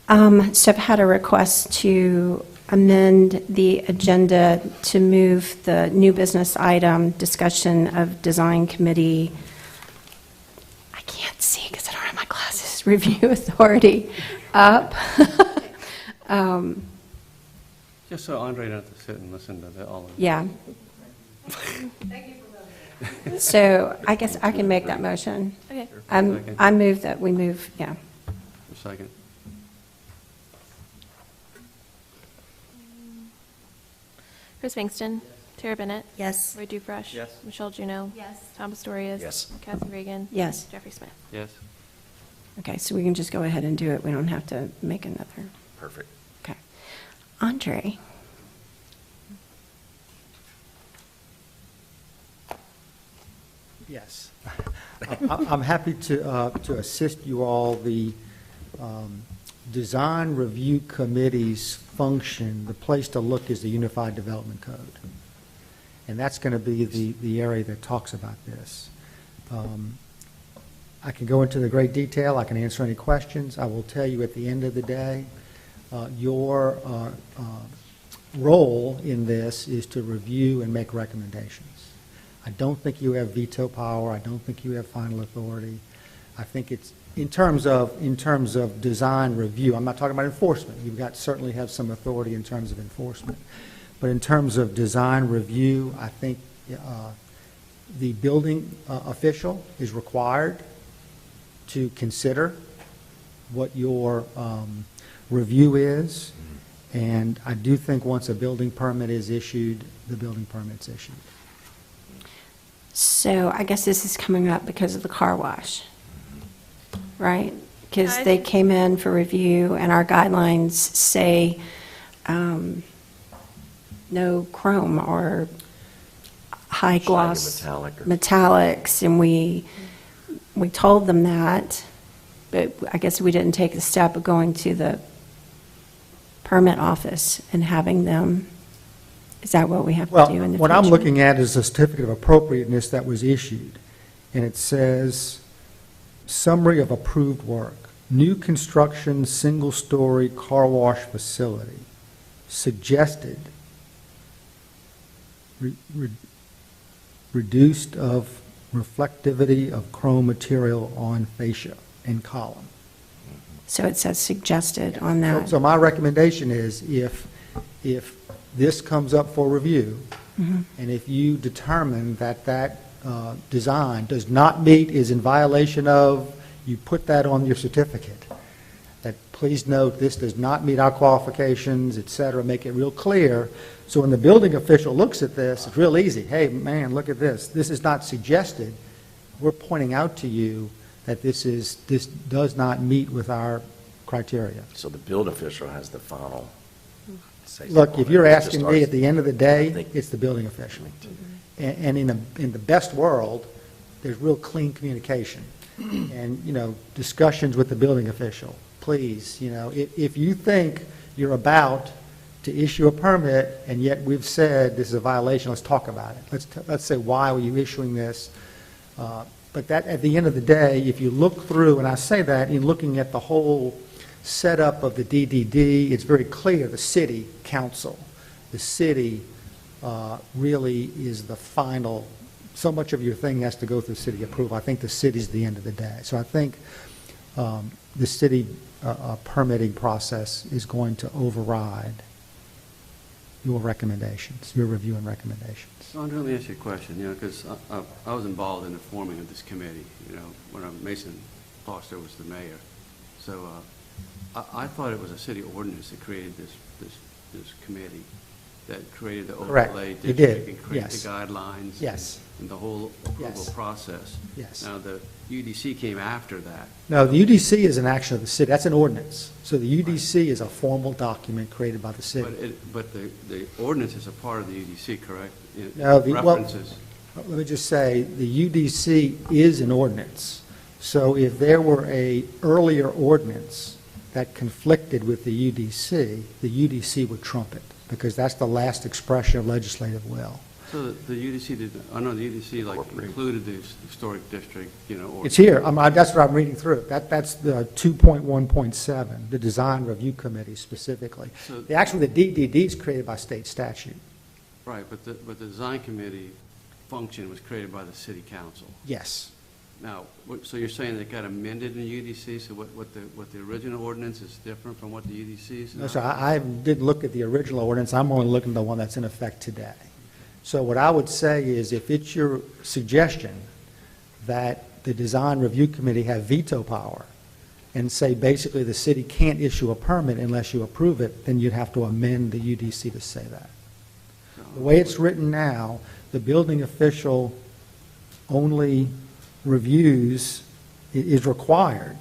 S1: So I've had a request to amend the agenda to move the new business item, discussion of design committee, I can't see because I don't have my glasses, review authority, up.
S5: Just so Andre doesn't have to sit and listen to all of it.
S1: Yeah. So I guess I can make that motion.
S2: Okay.
S1: I move that we move, yeah.
S5: A second.
S2: Chris Bankston. Tara Bennett.
S7: Yes.
S2: Roy Dufresh.
S9: Yes.
S2: Michelle Juneau.
S7: Yes.
S2: Tom Pastorius.
S4: Yes.
S2: Cassie Reagan.
S1: Yes.
S2: Jeffrey Smith.
S5: Yes.
S1: Okay, so we can just go ahead and do it. We don't have to make another.
S4: Perfect.
S1: Okay. Andre?
S10: Yes. I'm happy to assist you all. The Design Review Committee's function, the place to look is the Unified Development Code. And that's going to be the area that talks about this. I can go into the great detail. I can answer any questions. I will tell you at the end of the day, your role in this is to review and make recommendations. I don't think you have veto power. I don't think you have final authority. I think it's, in terms of design review, I'm not talking about enforcement. You've got, certainly have some authority in terms of enforcement. But in terms of design review, I think the building official is required to consider what your review is. And I do think once a building permit is issued, the building permit's issued.
S1: So I guess this is coming up because of the car wash, right? Because they came in for review, and our guidelines say no chrome or high gloss
S4: metallic or-
S1: metallics, and we told them that, but I guess we didn't take the step of going to the permit office and having them. Is that what we have to do in the
S10: Well,
S1: future?
S10: what I'm looking at is a certificate of appropriateness that was issued, and it says, summary of approved work, new construction, single-story car wash facility, suggested, reduced of reflectivity of chrome material on fascia and column.
S1: So it says suggested on that.
S10: So my recommendation is if this comes up for review, and if you determine that design does not meet, is in violation of, you put that on your certificate, that please note this does not meet our qualifications, et cetera, make it real clear. So when the building official looks at this, it's real easy. Hey, man, look at this. This is not suggested. We're pointing out to you that this does not meet with our criteria.
S4: So the building official has the final say.
S10: Look, if you're
S4: Just
S10: asking
S4: ours-
S10: me, at the end of the
S4: I
S10: day,
S4: think-
S10: it's the building official. And in the best world, there's real clean communication and, discussions with the building official. Please, if you think you're about to issue a permit and yet we've said this is a violation, let's talk about it. Let's say, why were you issuing this? But that, at the end of the day, if you look through, and I say that in looking at the whole setup of the DDD, it's very clear the city council, the city really is the final, so much of your thing has to go through city approval. I think the city's the end of the day. So I think the city permitting process is going to override your recommendations, your review and recommendations.
S5: So, Andre, let me ask you a question, because I was involved in the forming of this committee, when Mason Foster was the mayor. So I thought it was a city ordinance that created this committee, that created the
S10: Correct.
S5: overlay
S10: It
S5: district
S10: did.
S5: and created
S10: Yes.
S5: the guidelines.
S10: Yes.
S5: And the whole approval
S10: Yes.
S5: process.
S10: Yes.
S5: Now, the UDC came after that.
S10: No, the UDC is an action of the city. That's an ordinance. So the UDC is a formal document created by the city.
S5: But the ordinance is a part of the UDC, correct? It
S10: No, well,
S5: references.
S10: let me just say, the UDC is an ordinance. So if there were a earlier ordinance that conflicted with the UDC would trump it, because that's the last expression of legislative will.
S5: So the UDC did, I know the UDC like included the historic district, or.
S10: It's here, that's what I'm reading through. That's the 2.1.7, the Design Review Committee specifically.
S5: So-
S10: Actually, the DDD is created by state statute.
S5: Right, but the design committee function was created by the city council.
S10: Yes.
S5: Now, so you're saying it got amended in the UDC, so what the original ordinance is different from what the UDC is?
S10: No, sir, I didn't look at the original ordinance, I'm only looking at the one that's in effect today. So what I would say is, if it's your suggestion that the Design Review Committee have veto power, and say basically the city can't issue a permit unless you approve it, then you'd have to amend the UDC to say that. The way it's written now, the building official only reviews, is required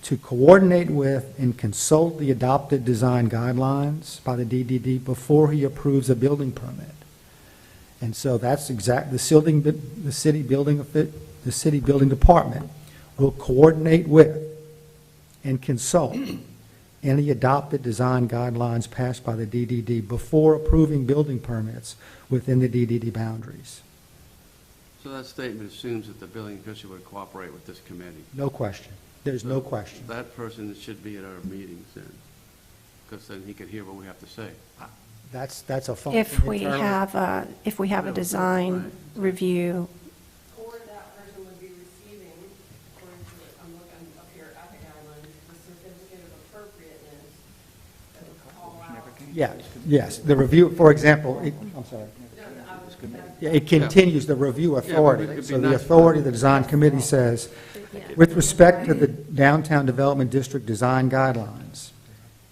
S10: to coordinate with and consult the adopted design guidelines by the DDD before he approves a building permit. And so that's the city building department will coordinate with and consult any adopted design guidelines passed by the DDD before approving building permits within the DDD boundaries.
S5: So that statement assumes that the building official would cooperate with this committee.
S10: No question. There's no question.
S5: That person should be at our meetings then, because then he could hear what we have to say.
S10: That's a function.
S1: If we
S10: internally.
S1: have a design review,
S8: Or that person would be receiving, according to, I'm looking up here at the guidelines, the certificate of appropriateness that would call out.
S10: Yeah, yes, the review, for example, I'm sorry. Yeah, it continues the review authority.
S5: it'd be
S10: So the
S5: nice-
S10: authority, the design committee says, with respect to the Downtown Development District Design Guidelines,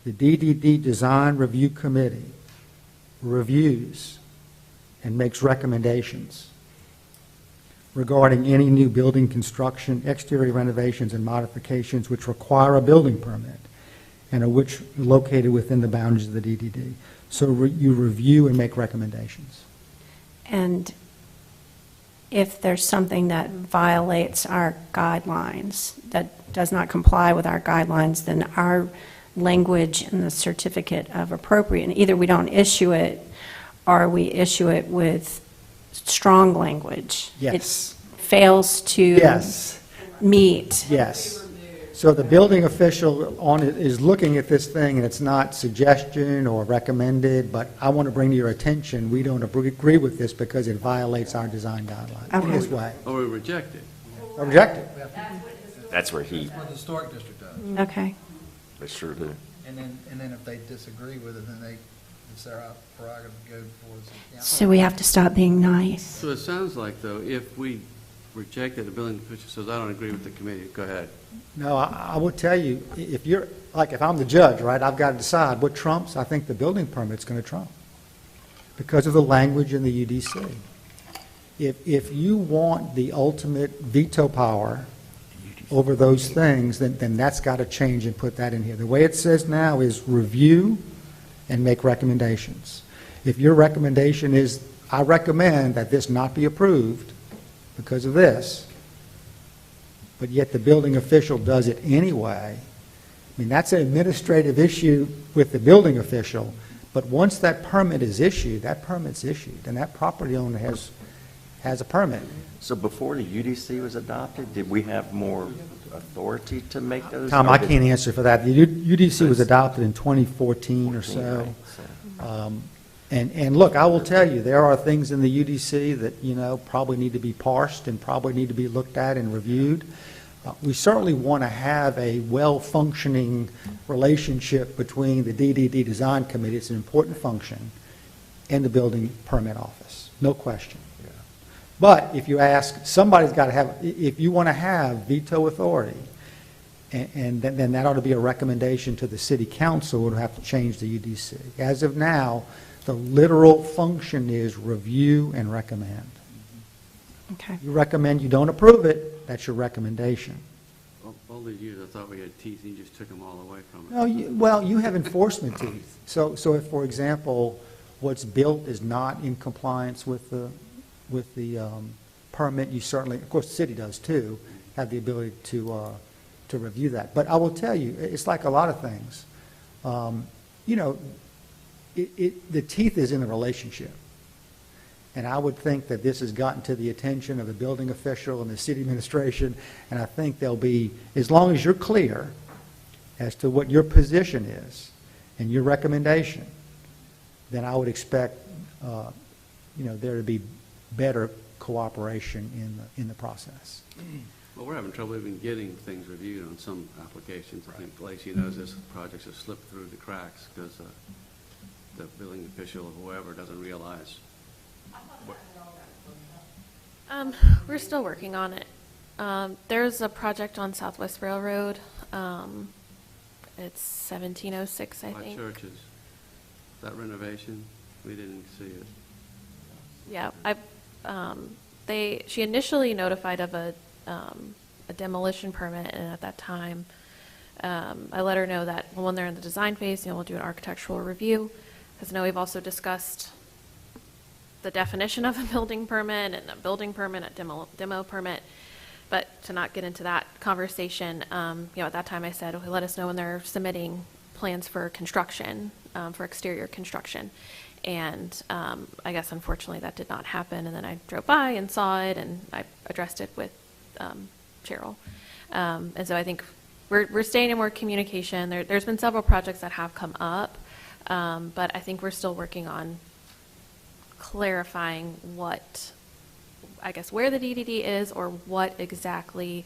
S10: the DDD Design Review Committee reviews and makes recommendations regarding any new building construction, exterior renovations, and modifications which require a building permit and are which located within the boundaries of the DDD. So you review and make recommendations.
S1: and if there's something that violates our guidelines, that does not comply with our guidelines, then our language in the certificate of appropriate, either we don't issue it or we issue it with strong language.
S10: Yes.
S1: It fails to
S10: Yes.
S1: meet.
S10: Yes. So the building official is looking at this thing, and it's not suggestion or recommended, but I want to bring to your attention, we don't agree with this because it violates our design guidelines in this way.
S5: Or we reject it.
S10: Or reject it.
S4: That's where he,
S3: What the historic district does.
S1: Okay.
S4: they sure do.
S3: And then if they disagree with it, then it's their prerogative to go before the city council.
S1: So we have to stop being nice.
S5: So it sounds like, though, if we rejected, the building official says, I don't agree with the committee, go ahead.
S10: No, I will tell you, if you're, like, if I'm the judge, right, I've got to decide what trumps. I think the building permit's going to trump because of the language in the UDC. If you want the ultimate veto power over those things, then that's got to change and put that in here. The way it says now is review and make recommendations. If your recommendation is, I recommend that this not be approved because of this, but yet the building official does it anyway, I mean, that's an administrative issue with the building official, but once that permit is issued, that permit's issued, and that property owner has a permit.
S4: So before the UDC was adopted, did we have more authority to make those?
S10: Tom, I can't answer for that. The UDC was adopted in 2014 or so.
S4: Right, so.
S10: And look, I will tell you, there are things in the UDC that, probably need to be parsed and probably need to be looked at and reviewed. We certainly want to have a well-functioning relationship between the DDD Design Committee, it's an important function, and the building permit office, no question. But if you ask, somebody's got to have, if you want to have veto authority, and then that ought to be a recommendation to the city council, would have to change the UDC. As of now, the literal function is review and recommend.
S1: Okay.
S10: You recommend, you don't approve it, that's your recommendation.
S5: All these years, I thought we had teeth, and you just took them all away from us.
S10: No, well, you have enforcement teeth. So if, for example, what's built is not in compliance with the permit, you certainly, of course, the city does too, have the ability to to review that. But I will tell you, it's like a lot of things. You know, the teeth is in the relationship. And I would think that this has gotten to the attention of the building official and the city administration, and I think there'll be, as long as you're clear as to what your position is and your recommendation, then I would expect, you know, there to be better cooperation in the process.
S5: Well, we're having trouble even getting things reviewed on some applications. I think Lacey knows this, projects have slipped through the cracks because the building official or whoever doesn't realize.
S2: We're still working on it. There's a project on Southwest Railroad. It's 1706, I
S5: By
S2: think.
S5: churches, that renovation, we didn't see it.
S2: Yeah, she initially notified of a demolition permit, and at that time, I let her know that when they're in the design phase, we'll do an architectural review. Because I know we've also discussed the definition of a building permit and a building permit, a demo permit. But to not get into that conversation, at that time I said, okay, let us know when they're submitting plans for construction, for exterior construction. And I guess unfortunately that did not happen. And then I drove by and saw it, and I addressed it with Cheryl. And so I think we're staying in more communication. There's been several projects that have come up, but I think we're still working on clarifying where the DDD is, or what exactly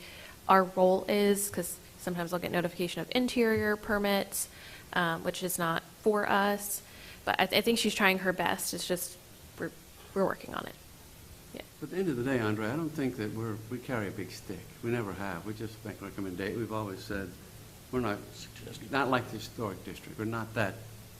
S2: our role is, because sometimes I'll get notification of interior permits, which is not for us. But I think she's trying her best. It's just we're working on it. Yeah.
S5: But at the end of the day, Andre, I don't think that we carry a big stick. We never have. We just make recommendations. We've always said we're not like the historic district. We're not that,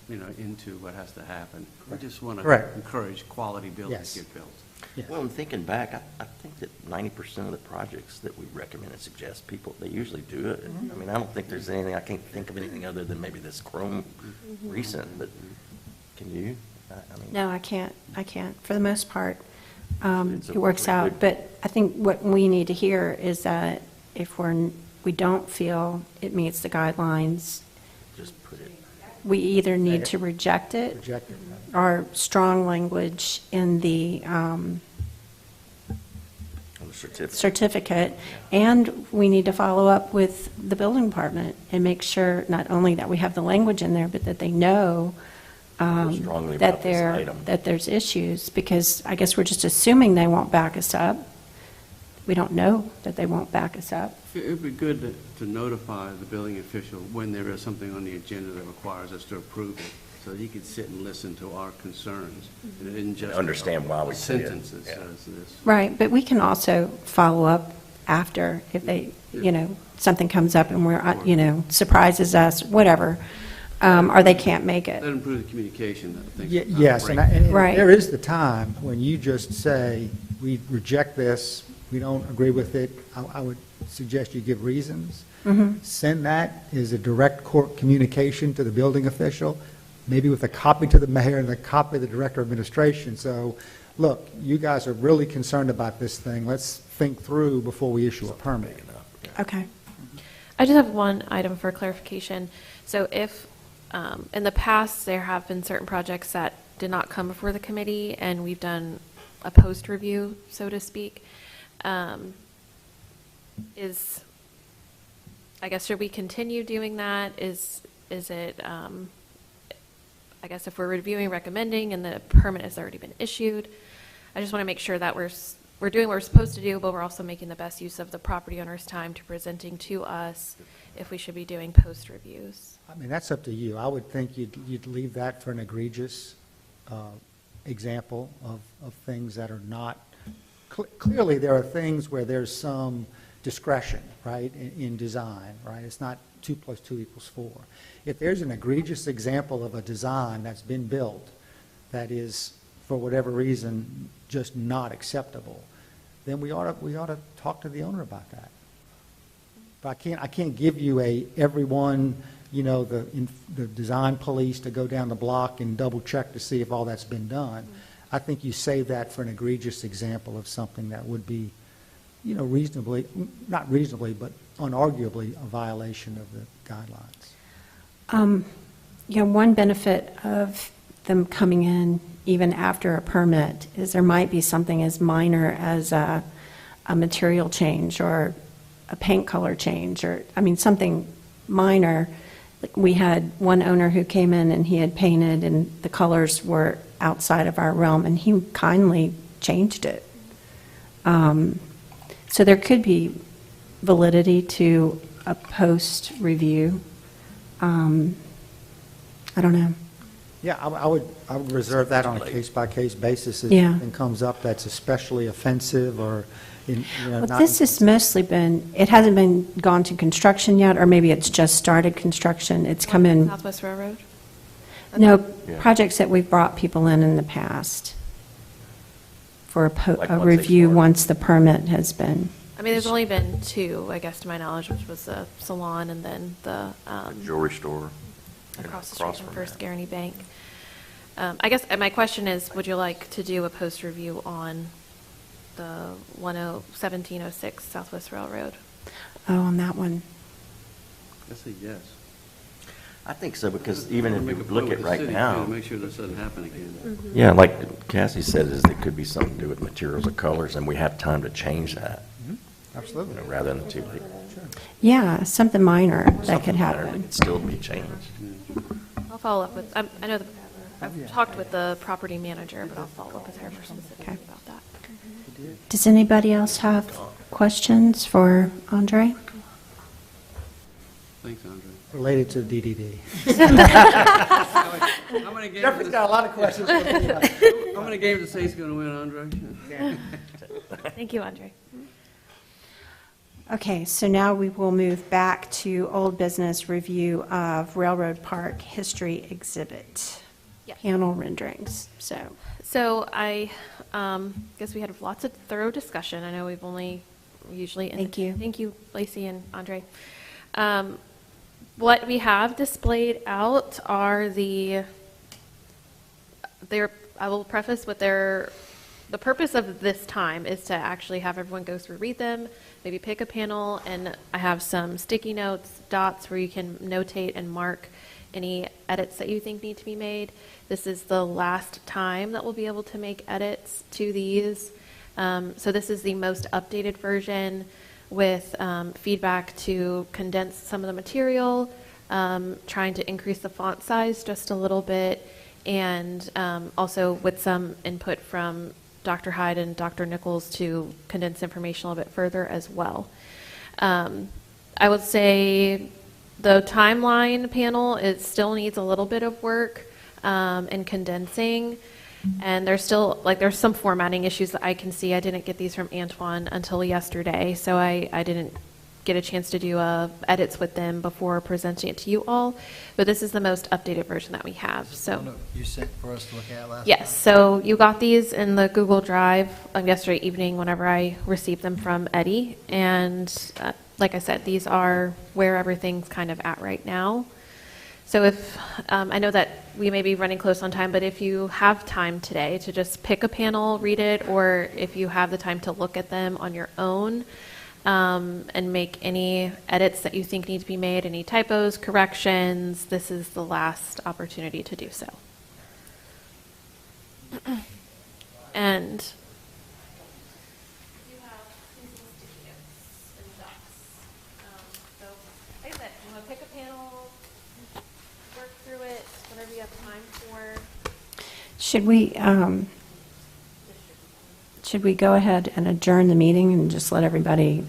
S5: into what has to happen. We just want to encourage quality buildings to get built.
S10: Yeah.
S4: Well, I'm thinking back, I think that 90% of the projects that we recommend and suggest they usually do it. I mean, I don't think there's anything, I can't think of anything other than maybe this Chrome recent, but can you? I mean,
S1: No, I can't. For the most part,
S4: It's a
S1: it works
S4: pretty
S1: out. But I think what we need to hear is that if we don't feel it meets the guidelines,
S4: just put it.
S1: we either need to reject it
S10: Reject it.
S1: or strong language in the
S4: On the
S1: certificate, and we need to follow up with the building department and make sure not only that we have the language in there, but that they know
S4: strongly about this item.
S1: that there's issues, because I guess we're just assuming they won't back us up. We don't know that they won't back us up.
S5: It would be good to notify the building official when there is something on the agenda that requires us to approve it, so that he could sit and listen to our concerns. And it isn't just
S4: Understand why we
S5: a
S4: say it.
S5: sentence that
S4: Yeah.
S5: says this.
S1: Right, but we can also follow up after if they, something comes up and we're, surprises us, whatever, or they can't make it.
S5: That improves the communication, I think.
S10: Yes, and
S1: Right.
S10: there is the time when you just say, we reject this, we don't agree with it. I would suggest you give reasons. Send that as a direct court communication to the building official, maybe with a copy to the mayor and a copy to the director of administration. So, look, you guys are really concerned about this thing. Let's think through before we issue a permit.
S1: Okay.
S2: I just have one item for clarification. So if, in the past, there have been certain projects that did not come before the committee, and we've done a post-review, so to speak, I guess, should we continue doing that? Is it, I guess if we're reviewing, recommending, and the permit has already been issued, I just want to make sure that we're doing what we're supposed to do, but we're also making the best use of the property owner's time to presenting to us if we should be doing post-reviews.
S10: I mean, that's up to you. I would think you'd leave that for an egregious example of things that are not, clearly there are things where there's some discretion, right, in design, right? It's not 2 + 2 = 4. If there's an egregious example of a design that's been built that is, for whatever reason, just not acceptable, then we ought to talk to the owner about that. But I can't give you everyone, the design police to go down the block and double check to see if all that's been done. I think you save that for an egregious example of something that would be, reasonably, not reasonably, but unarguably a violation of the guidelines.
S1: One benefit of them coming in even after a permit is there might be something as minor as a material change or a paint color change, or, something minor. Like, we had one owner who came in and he had painted and the colors were outside of our realm, and he kindly changed it. So there could be validity to a post-review. I don't know.
S10: Yeah, I would reserve that on a case-by-case basis. If
S1: Yeah.
S10: something comes up that's especially offensive or,
S1: But
S10: not.
S1: this has mostly been, it hasn't been gone to construction yet, or maybe it's just started construction. It's come in,
S2: Southwest Railroad?
S1: no,
S4: Yeah.
S1: projects that we've brought people in the past for
S4: Like
S1: a
S4: once they
S1: review
S4: start.
S1: once the permit has been.
S2: I mean, there's only been two, I guess, to my knowledge, which was the salon and then the
S4: Jewelry store.
S2: across the street from First Guaranty Bank. I guess my question is, would you like to do a post-review on the 1706 Southwest Railroad?
S1: Oh, on that one.
S5: I say yes.
S4: I think so, because even if
S5: Make
S4: you
S5: a
S4: look
S5: point
S4: at
S5: with the
S4: right
S5: city,
S4: now.
S5: too, to make sure this doesn't happen again.
S4: Yeah, like Cassie said, is it could be something to do with materials or colors, and we have time to change that,
S10: Absolutely.
S4: rather than too late.
S1: Yeah, something minor that
S4: Something
S1: could
S4: minor that
S1: happen.
S4: could still be changed.
S2: I'll follow up with, I know I've talked with the property manager, but I'll follow up with her for specifics
S1: Okay.
S2: about that.
S1: Does anybody else have questions for Andre?
S5: Thanks, Andre.
S10: Related to the DDD.
S5: How many games?
S10: Jeffrey's got a lot of questions.
S5: How many games the state's going to win, Andre?
S2: Thank you, Andre.
S1: Okay, so now we will move back to old business review of Railroad Park History Exhibit.
S2: Yes.
S1: Panel renderings, so.
S2: So I guess we had lots of thorough discussion. I know we've only usually.
S1: Thank you.
S2: Thank you, Lacey and Andre. What we have displayed out are I will preface with the purpose of this time is to actually have everyone go through, read them, maybe pick a panel, and I have some sticky notes, dots where you can notate and mark any edits that you think need to be made. This is the last time that we'll be able to make edits to these. So this is the most updated version with feedback to condense some of the material, trying to increase the font size just a little bit, and also with some input from Dr. Hyde and Dr. Nichols to condense information a little bit further as well. I would say the timeline panel, it still needs a little bit of work in condensing, and there's still, there's some formatting issues that I can see. I didn't get these from Antoine until yesterday, so I didn't get a chance to do edits with them before presenting it to you all, but this is the most updated version that we have. So
S3: You sent for us to look at last
S2: yes,
S3: time?
S2: so you got these in the Google Drive yesterday evening whenever I received them from Eddie, and like I said, these are where everything's kind of at right now. So if, I know that we may be running close on time, but if you have time today to just pick a panel, read it, or if you have the time to look at them on your own, and make any edits that you think need to be made, any typos, corrections, this is the last opportunity to do so. And you have these little sticky notes and dots. So, like I said, you want to pick a panel, work through it, whatever you have time for.
S1: Should we go ahead and adjourn the meeting and just let everybody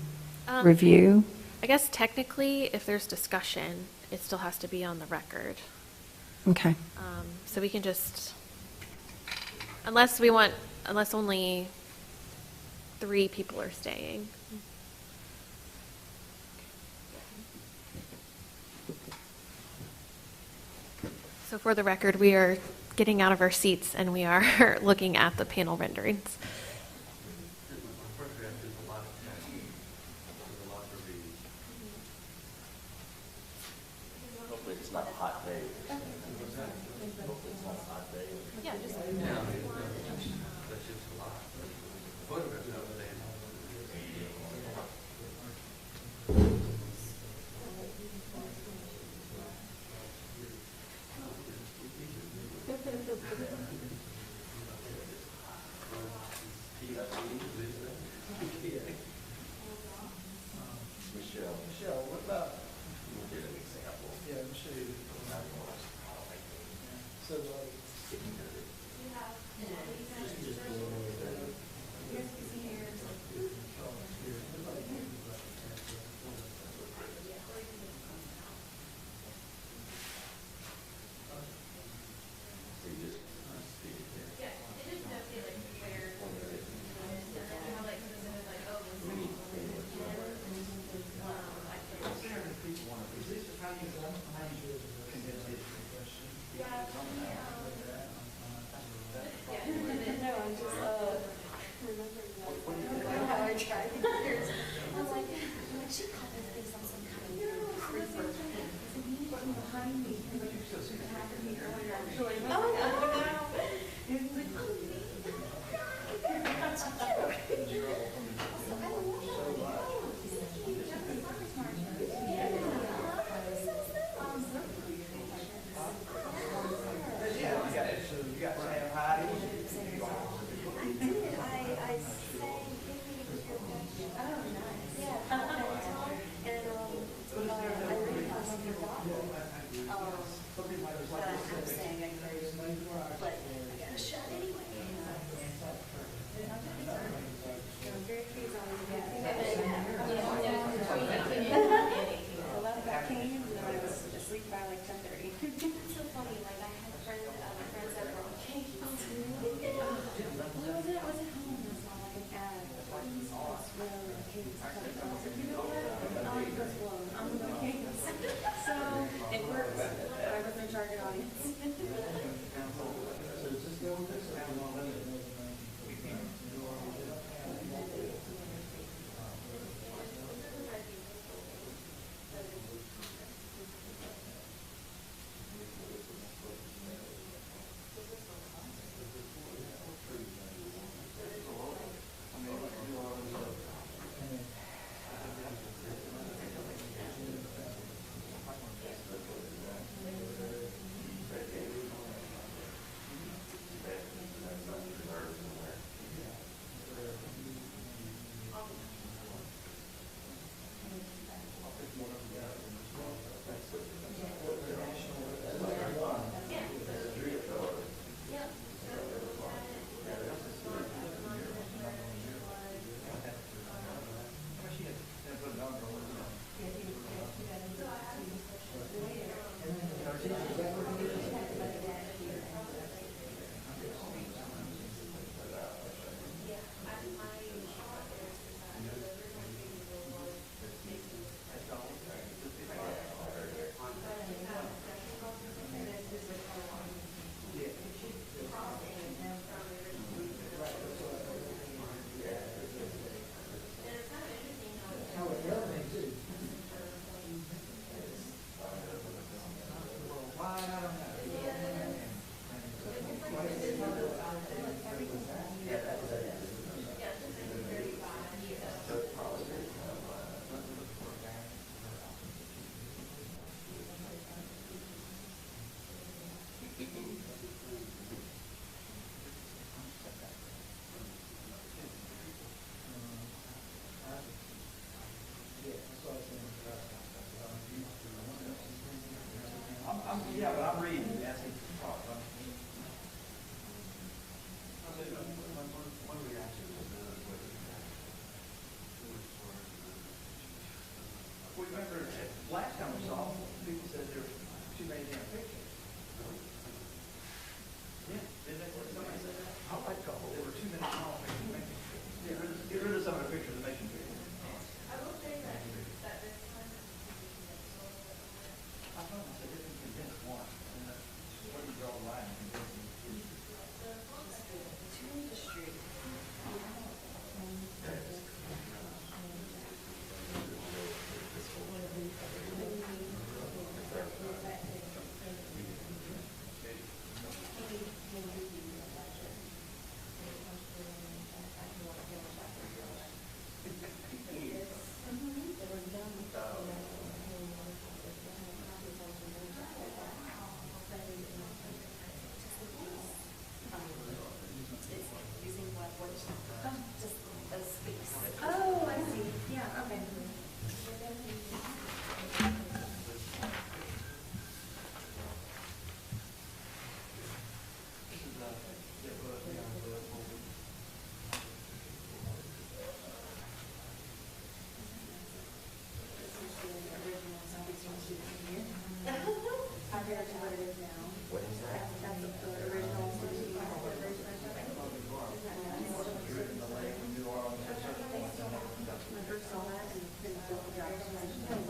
S1: review?
S2: I guess technically, if there's discussion, it still has to be on the record.
S1: Okay.
S2: So we can just, unless only 3 people are staying. So for the record, we are getting out of our seats and we are looking at the panel renderings.
S4: Hopefully it's not a hot day.
S2: Yeah, just.
S9: Yeah, but I'm reading, asking for thoughts. We remember last time we saw, people said there were too many damn pictures. Yeah, didn't they, somebody said that? I like to there were too many small pictures. Get rid of some of the pictures that make you big. I will say that this time. I thought I said if you condense one, and that's where you draw the line, condensing.
S7: Oh, I see, yeah, okay. Compared to what it is now.
S4: What is that?
S7: That's the original version. When I first saw that and then built the job description,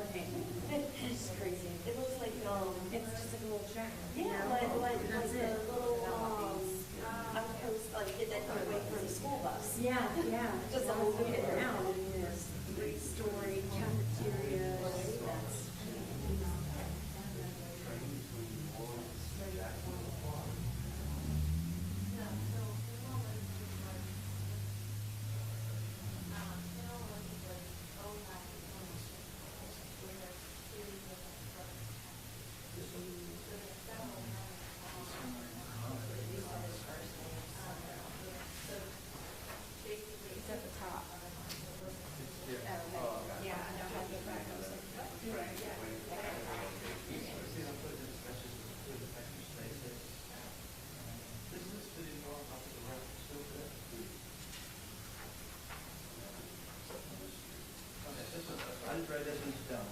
S9: ready, this one's done.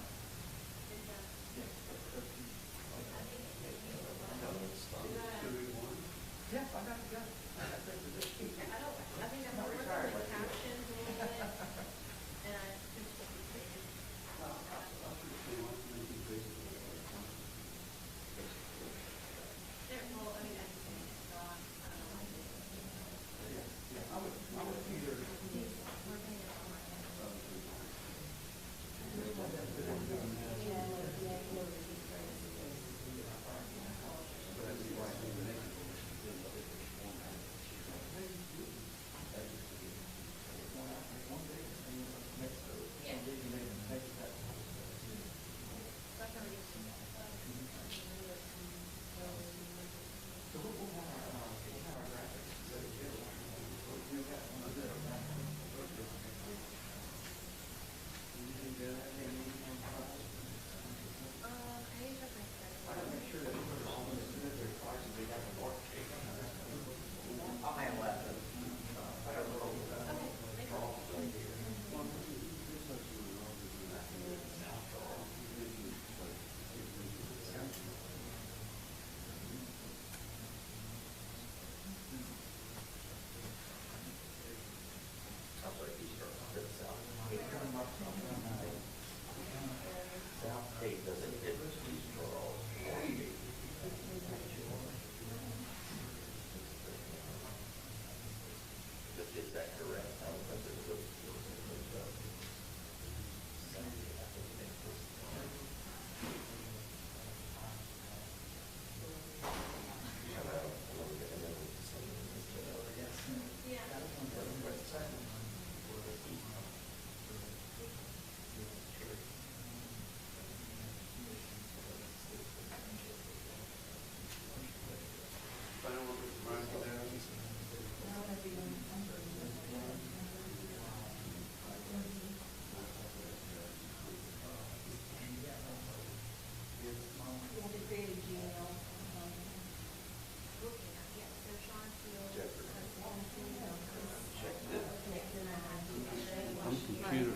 S9: Yeah, I got it, got it.
S2: I think I'm working on the captions a little bit, and I just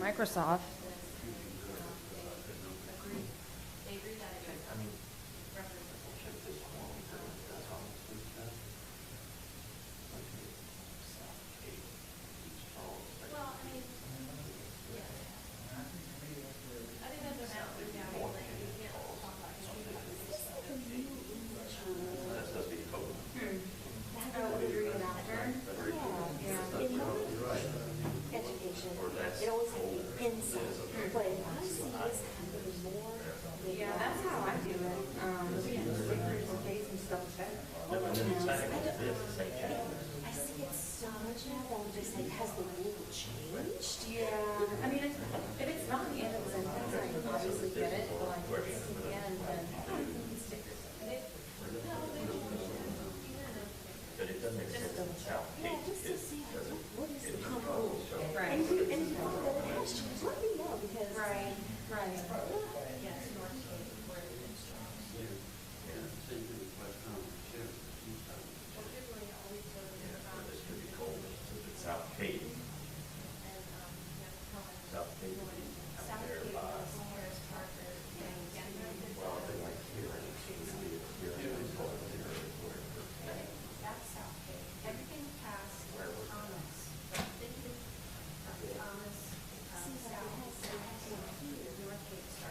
S6: Microsoft.
S7: Education, it always had to be inside, but I see this happening more. Yeah, that's how I do it. Stickers and face and stuff better. I see it so much now, I'm just like, has the rule changed? Yeah. I mean, if it's not the end of the sentence, I obviously get it, but like, it's the end, then stickers.
S4: But it doesn't make sense in South
S7: Yeah, just to see what is the common rule. Right. And you find that it has changed, let me know, because. Right.
S2: yes, North Cape, where it's strong. Typically, always go to the about.
S4: This could be cold, if it's South Cape,
S2: And,
S4: South Cape,
S2: South
S4: there
S2: Cape,
S4: by,
S2: Forest Parker, and Denver.
S4: well, they like here, and it's usually here, and it's cold here, where.
S7: That's South Cape. Everything past Thomas. Thomas, South Cape, North Cape starts.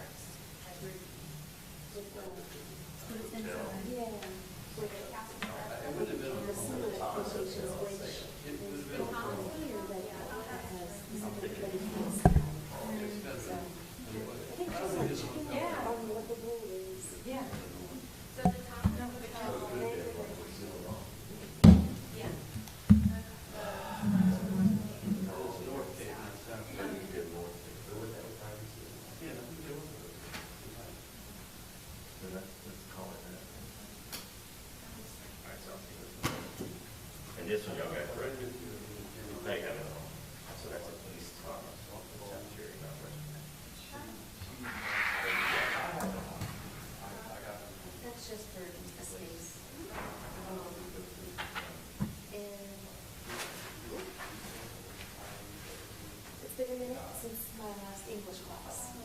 S7: since my last English class.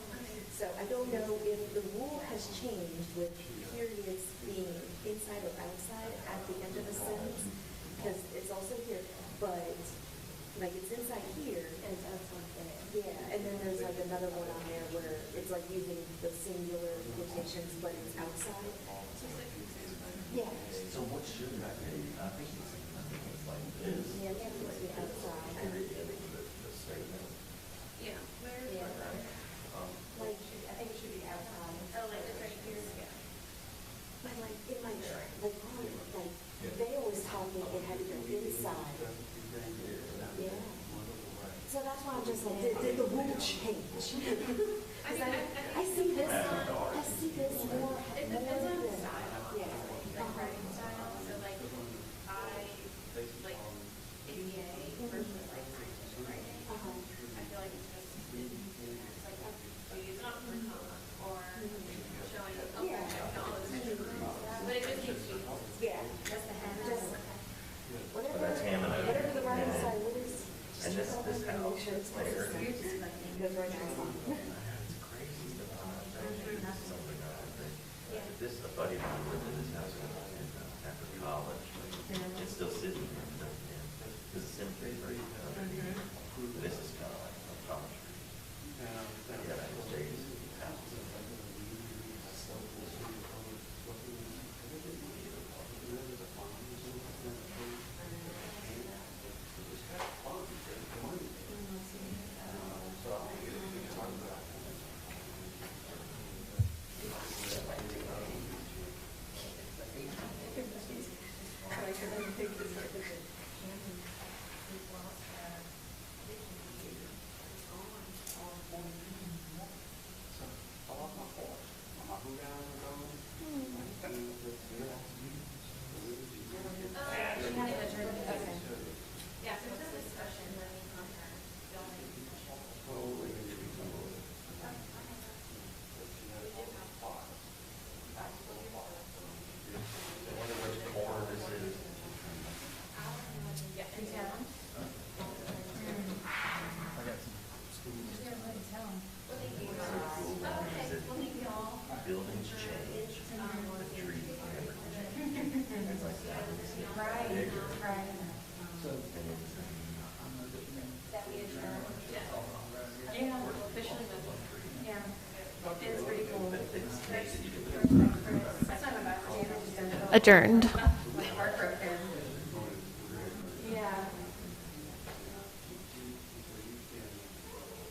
S7: So I don't know if the rule has changed with periods being inside or outside at the end of a sentence, because it's also here, but like it's inside here. And it's outside there. Yeah, and then there's like another one on there where it's like using the singular quotations, but it's outside. Yeah.
S4: So what should that be? I think it's like this.
S7: Yeah, it needs to be outside.
S4: The statement.
S2: Yeah. Where is
S7: Yeah. Like,
S8: I think it should be outside.
S2: Oh, like it's right here. Yeah.
S7: but like in my, like, they always taught me it had to go inside. Yeah. So that's why I'm just like, did the rule change? Because I see this more
S2: It depends on
S7: than,
S2: style.
S7: yeah.
S2: Like writing style, so like like ABA versus like scientific writing. I feel like it's just, it's like, we use it on for comma or showing, okay, acknowledge. But it just keeps you.
S7: Yeah. Just the hand. Just whatever,
S4: That's Hammond.
S7: whatever the writing style is.
S4: And this house
S7: make sure it's
S4: there.
S7: because right now it's not.
S4: It's crazy. Something this is a buddy of mine lived in this house after college. It's still sitting here. This is cemetery, right? This is kind of like a college. Yeah, that was days.
S2: Yeah, so it's a discussion when we contact building.
S4: I wonder which corner this is.
S2: Yeah, in town.
S4: Buildings change, the trees never change. It's like that. It's bigger.
S2: Officially moved. Yeah.
S4: But it's
S2: Adjourned.